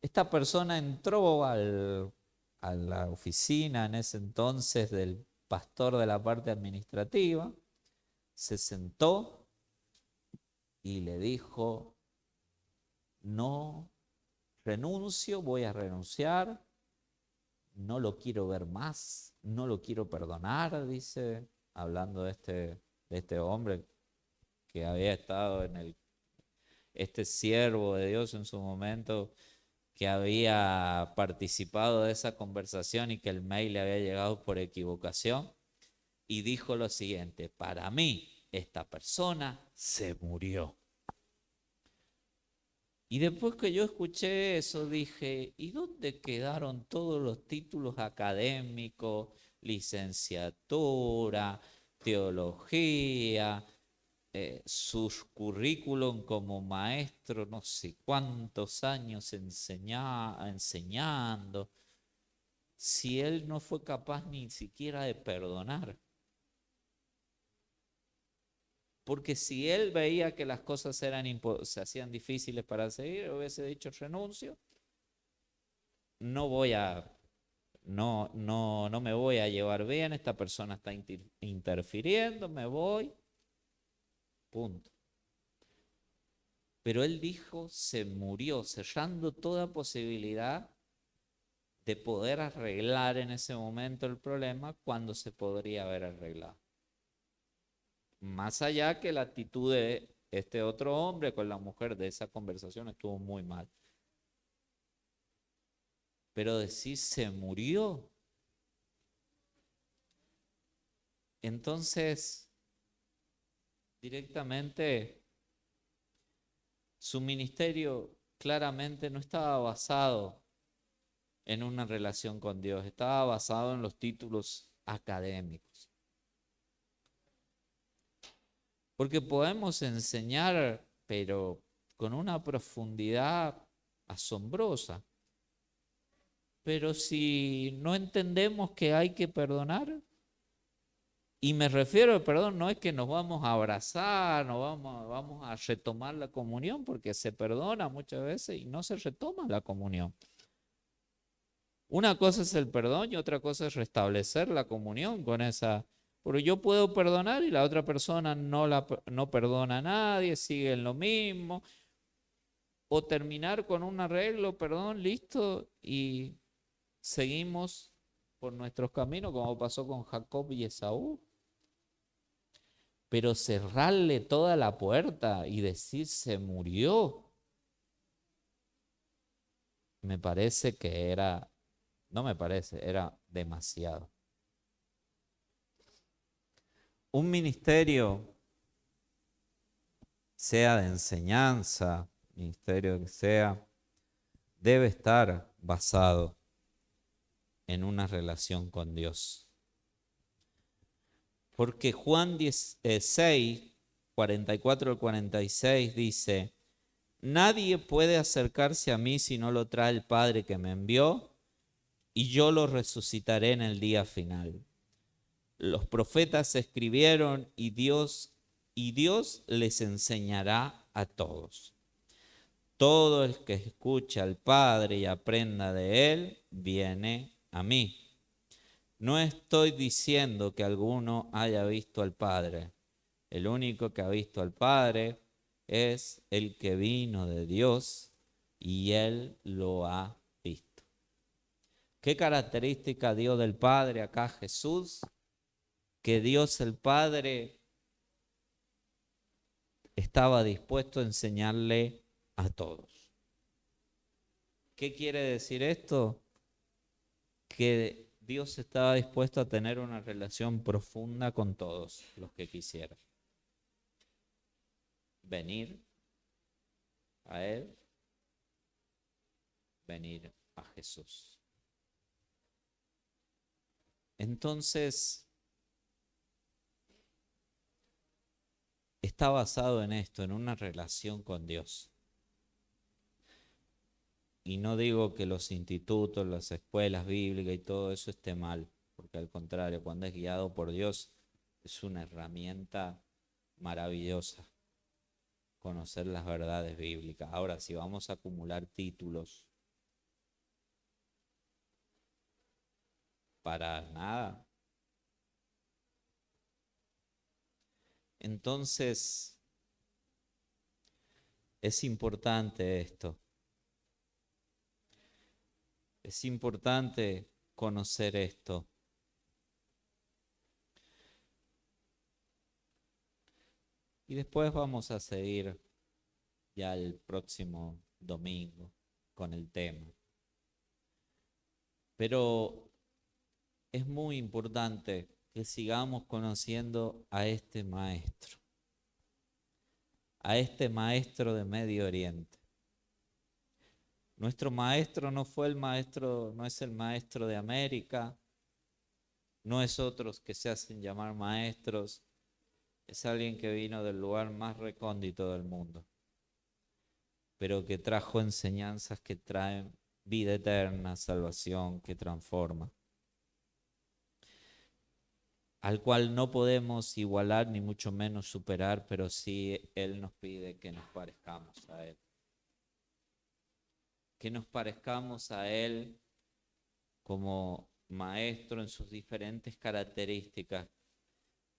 esta persona entró a la oficina en ese entonces del pastor de la parte administrativa, se sentó y le dijo: no renuncio, voy a renunciar, no lo quiero ver más, no lo quiero perdonar, dice, hablando de este hombre que había estado este siervo de Dios en su momento, que había participado de esa conversación y que el mail le había llegado por equivocación, y dijo lo siguiente: para mí, esta persona se murió. Y después que yo escuché eso, dije: ¿y dónde quedaron todos los títulos académicos, licenciatura, teología, sus currículum como maestro, no sé cuántos años enseñando, si él no fue capaz ni siquiera de perdonar? Porque si él veía que las cosas se hacían difíciles para seguir, hubiese dicho: renuncio, no voy a, no me voy a llevar bien, esta persona está interfiriendo, me voy, punto. Pero él dijo: se murió, cerrando toda posibilidad de poder arreglar en ese momento el problema cuando se podría haber arreglado. Más allá que la actitud de este otro hombre con la mujer de esa conversación estuvo muy mal. Pero decir se murió. Entonces, directamente, su ministerio claramente no estaba basado en una relación con Dios, estaba basado en los títulos académicos. Porque podemos enseñar, pero con una profundidad asombrosa. Pero si no entendemos que hay que perdonar, y me refiero al perdón, no es que nos vamos a abrazar, vamos a retomar la comunión, porque se perdona muchas veces y no se retoma la comunión. Una cosa es el perdón y otra cosa es restablecer la comunión con esa. Pero yo puedo perdonar y la otra persona no perdona a nadie, sigue en lo mismo. O terminar con un arreglo, perdón, listo, y seguimos por nuestros caminos, como pasó con Jacob y Esaú. Pero cerrarle toda la puerta y decir se murió, me parece que era, no me parece, era demasiado. Un ministerio, sea de enseñanza, ministerio que sea, debe estar basado en una relación con Dios. Porque Juan 16, 44 al 46 dice: nadie puede acercarse a mí si no lo trae el Padre que me envió, y yo lo resucitaré en el día final. Los profetas escribieron y Dios les enseñará a todos. Todo el que escucha al Padre y aprenda de Él, viene a mí. No estoy diciendo que alguno haya visto al Padre. El único que ha visto al Padre es el que vino de Dios y Él lo ha visto. ¿Qué característica dio del Padre acá Jesús? Que Dios el Padre estaba dispuesto a enseñarle a todos. ¿Qué quiere decir esto? Que Dios estaba dispuesto a tener una relación profunda con todos los que quisieran venir a Él, venir a Jesús. Entonces, está basado en esto, en una relación con Dios. Y no digo que los institutos, las escuelas bíblicas y todo eso esté mal, porque al contrario, cuando es guiado por Dios, es una herramienta maravillosa conocer las verdades bíblicas. Ahora, si vamos a acumular títulos, para nada. Entonces, es importante esto. Es importante conocer esto. Y después vamos a seguir ya el próximo domingo con el tema. Pero es muy importante que sigamos conociendo a este maestro de Medio Oriente. Nuestro maestro no fue el maestro, no es el maestro de América, no es otros que se hacen llamar maestros, es alguien que vino del lugar más recóndito del mundo, pero que trajo enseñanzas que traen vida eterna, salvación, que transforma, al cual no podemos igualar ni mucho menos superar, pero sí Él nos pide que nos parezcamos a Él. Que nos parezcamos a Él como maestro en sus diferentes características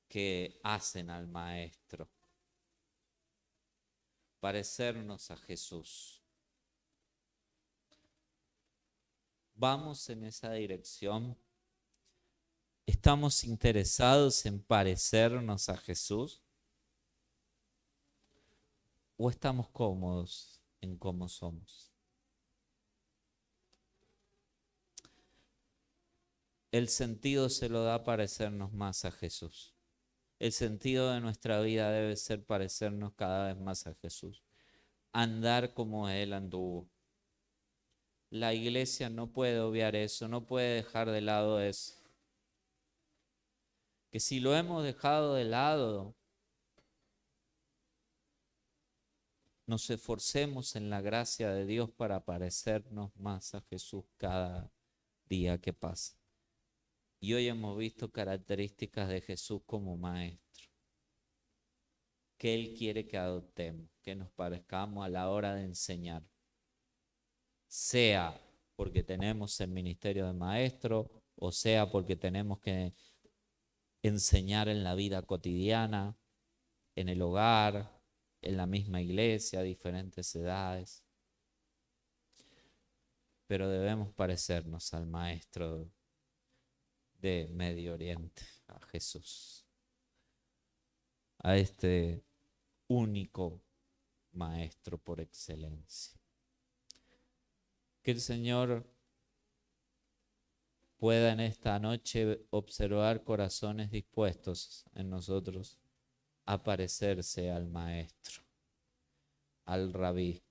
que hacen al maestro. Parecernos a Jesús. ¿Vamos en esa dirección? ¿Estamos interesados en parecernos a Jesús? ¿O estamos cómodos en cómo somos? El sentido se lo da parecernos más a Jesús. El sentido de nuestra vida debe ser parecernos cada vez más a Jesús. Andar como Él anduvo. La iglesia no puede obviar eso, no puede dejar de lado eso. Que si lo hemos dejado de lado, nos esforcemos en la gracia de Dios para parecernos más a Jesús cada día que pasa. Y hoy hemos visto características de Jesús como maestro, que Él quiere que adoptemos, que nos parezcamos a la hora de enseñar. Sea porque tenemos el ministerio de maestro, o sea porque tenemos que enseñar en la vida cotidiana, en el hogar, en la misma iglesia, a diferentes edades. Pero debemos parecernos al maestro de Medio Oriente, a Jesús, a este único maestro por excelencia. Que el Señor pueda en esta noche observar corazones dispuestos en nosotros a parecerse al Maestro, al Rabí,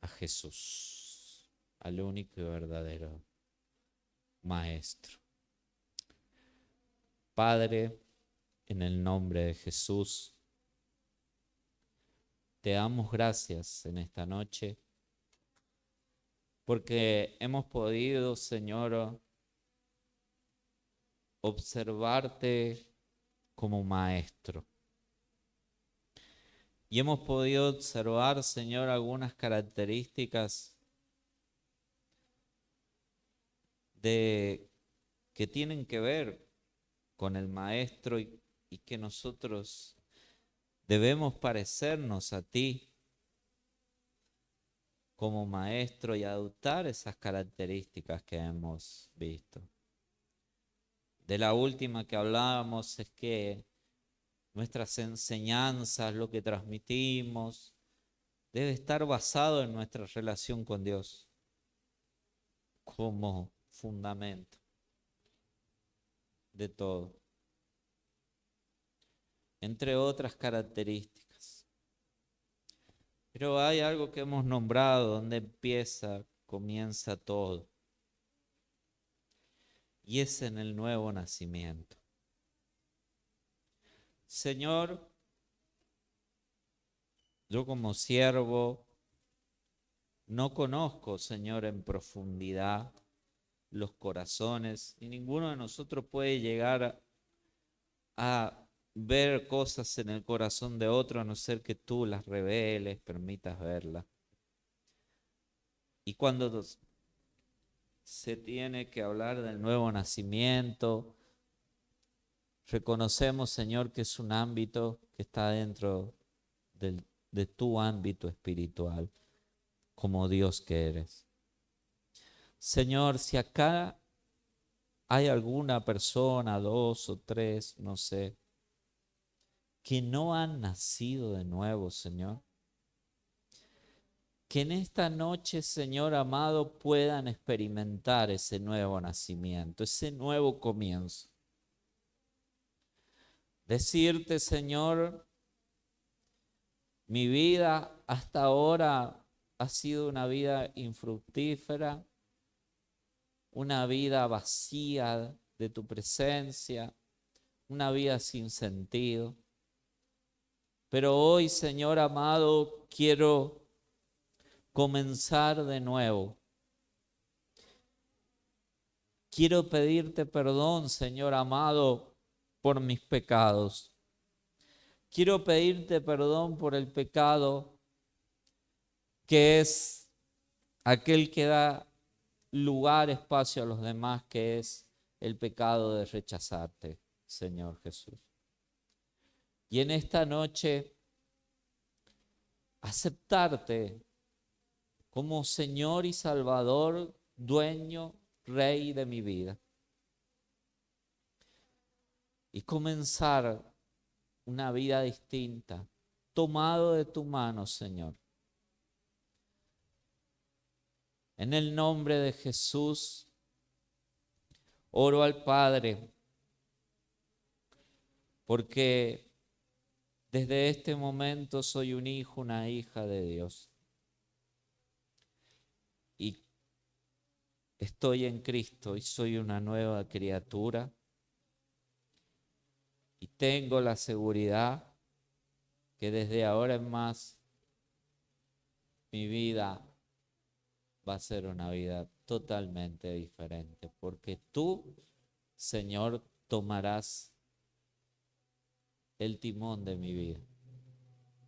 a Jesús, al único y verdadero Maestro. Padre, en el nombre de Jesús, te damos gracias en esta noche porque hemos podido, Señor, observarte como maestro. Y hemos podido observar, Señor, algunas características que tienen que ver con el maestro y que nosotros debemos parecernos a ti como maestro y adoptar esas características que hemos visto. De la última que hablábamos es que nuestras enseñanzas, lo que transmitimos, debe estar basado en nuestra relación con Dios como fundamento de todo, entre otras características. Pero hay algo que hemos nombrado donde comienza todo, y es en el nuevo nacimiento. Señor, yo como siervo no conozco, Señor, en profundidad los corazones, y ninguno de nosotros puede llegar a ver cosas en el corazón de otro a no ser que tú las reveles, permitas verlas. Y cuando se tiene que hablar del nuevo nacimiento. Reconocemos, Señor, que es un ámbito que está dentro de tu ámbito espiritual, como Dios que eres. Señor, si acá hay alguna persona, 2 o 3, no sé, que no han nacido de nuevo, Señor, que en esta noche, Señor amado, puedan experimentar ese nuevo nacimiento, ese nuevo comienzo. Decirte, Señor, mi vida hasta ahora ha sido una vida infructífera, una vida vacía de tu presencia, una vida sin sentido. Pero hoy, Señor amado, quiero comenzar de nuevo. Quiero pedirte perdón, Señor amado, por mis pecados. Quiero pedirte perdón por el pecado que es aquel que da lugar, espacio a los demás, que es el pecado de rechazarte, Señor Jesús. Y en esta noche, aceptarte como Señor y Salvador, dueño, Rey de mi vida. Y comenzar una vida distinta, tomado de tu mano, Señor. En el nombre de Jesús, oro al Padre, porque desde este momento soy un hijo, una hija de Dios. Y estoy en Cristo y soy una nueva criatura. Y tengo la seguridad que desde ahora en más mi vida va a ser una vida totalmente diferente, porque tú, Señor, tomarás el timón de mi vida,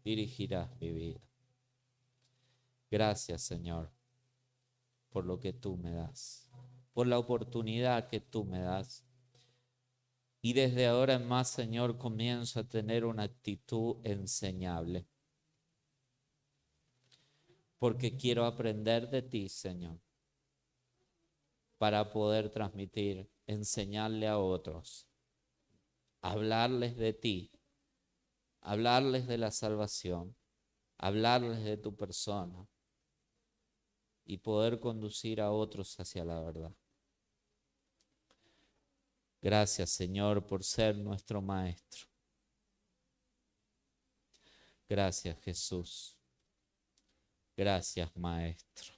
dirigirás mi vida. Gracias, Señor, por lo que tú me das, por la oportunidad que tú me das. Y desde ahora en más, Señor, comienzo a tener una actitud enseñable, porque quiero aprender de ti, Señor, para poder transmitir, enseñarle a otros, hablarles de ti, hablarles de la salvación, hablarles de tu persona y poder conducir a otros hacia la verdad. Gracias, Señor, por ser nuestro Maestro. Gracias, Jesús. Gracias, Maestro.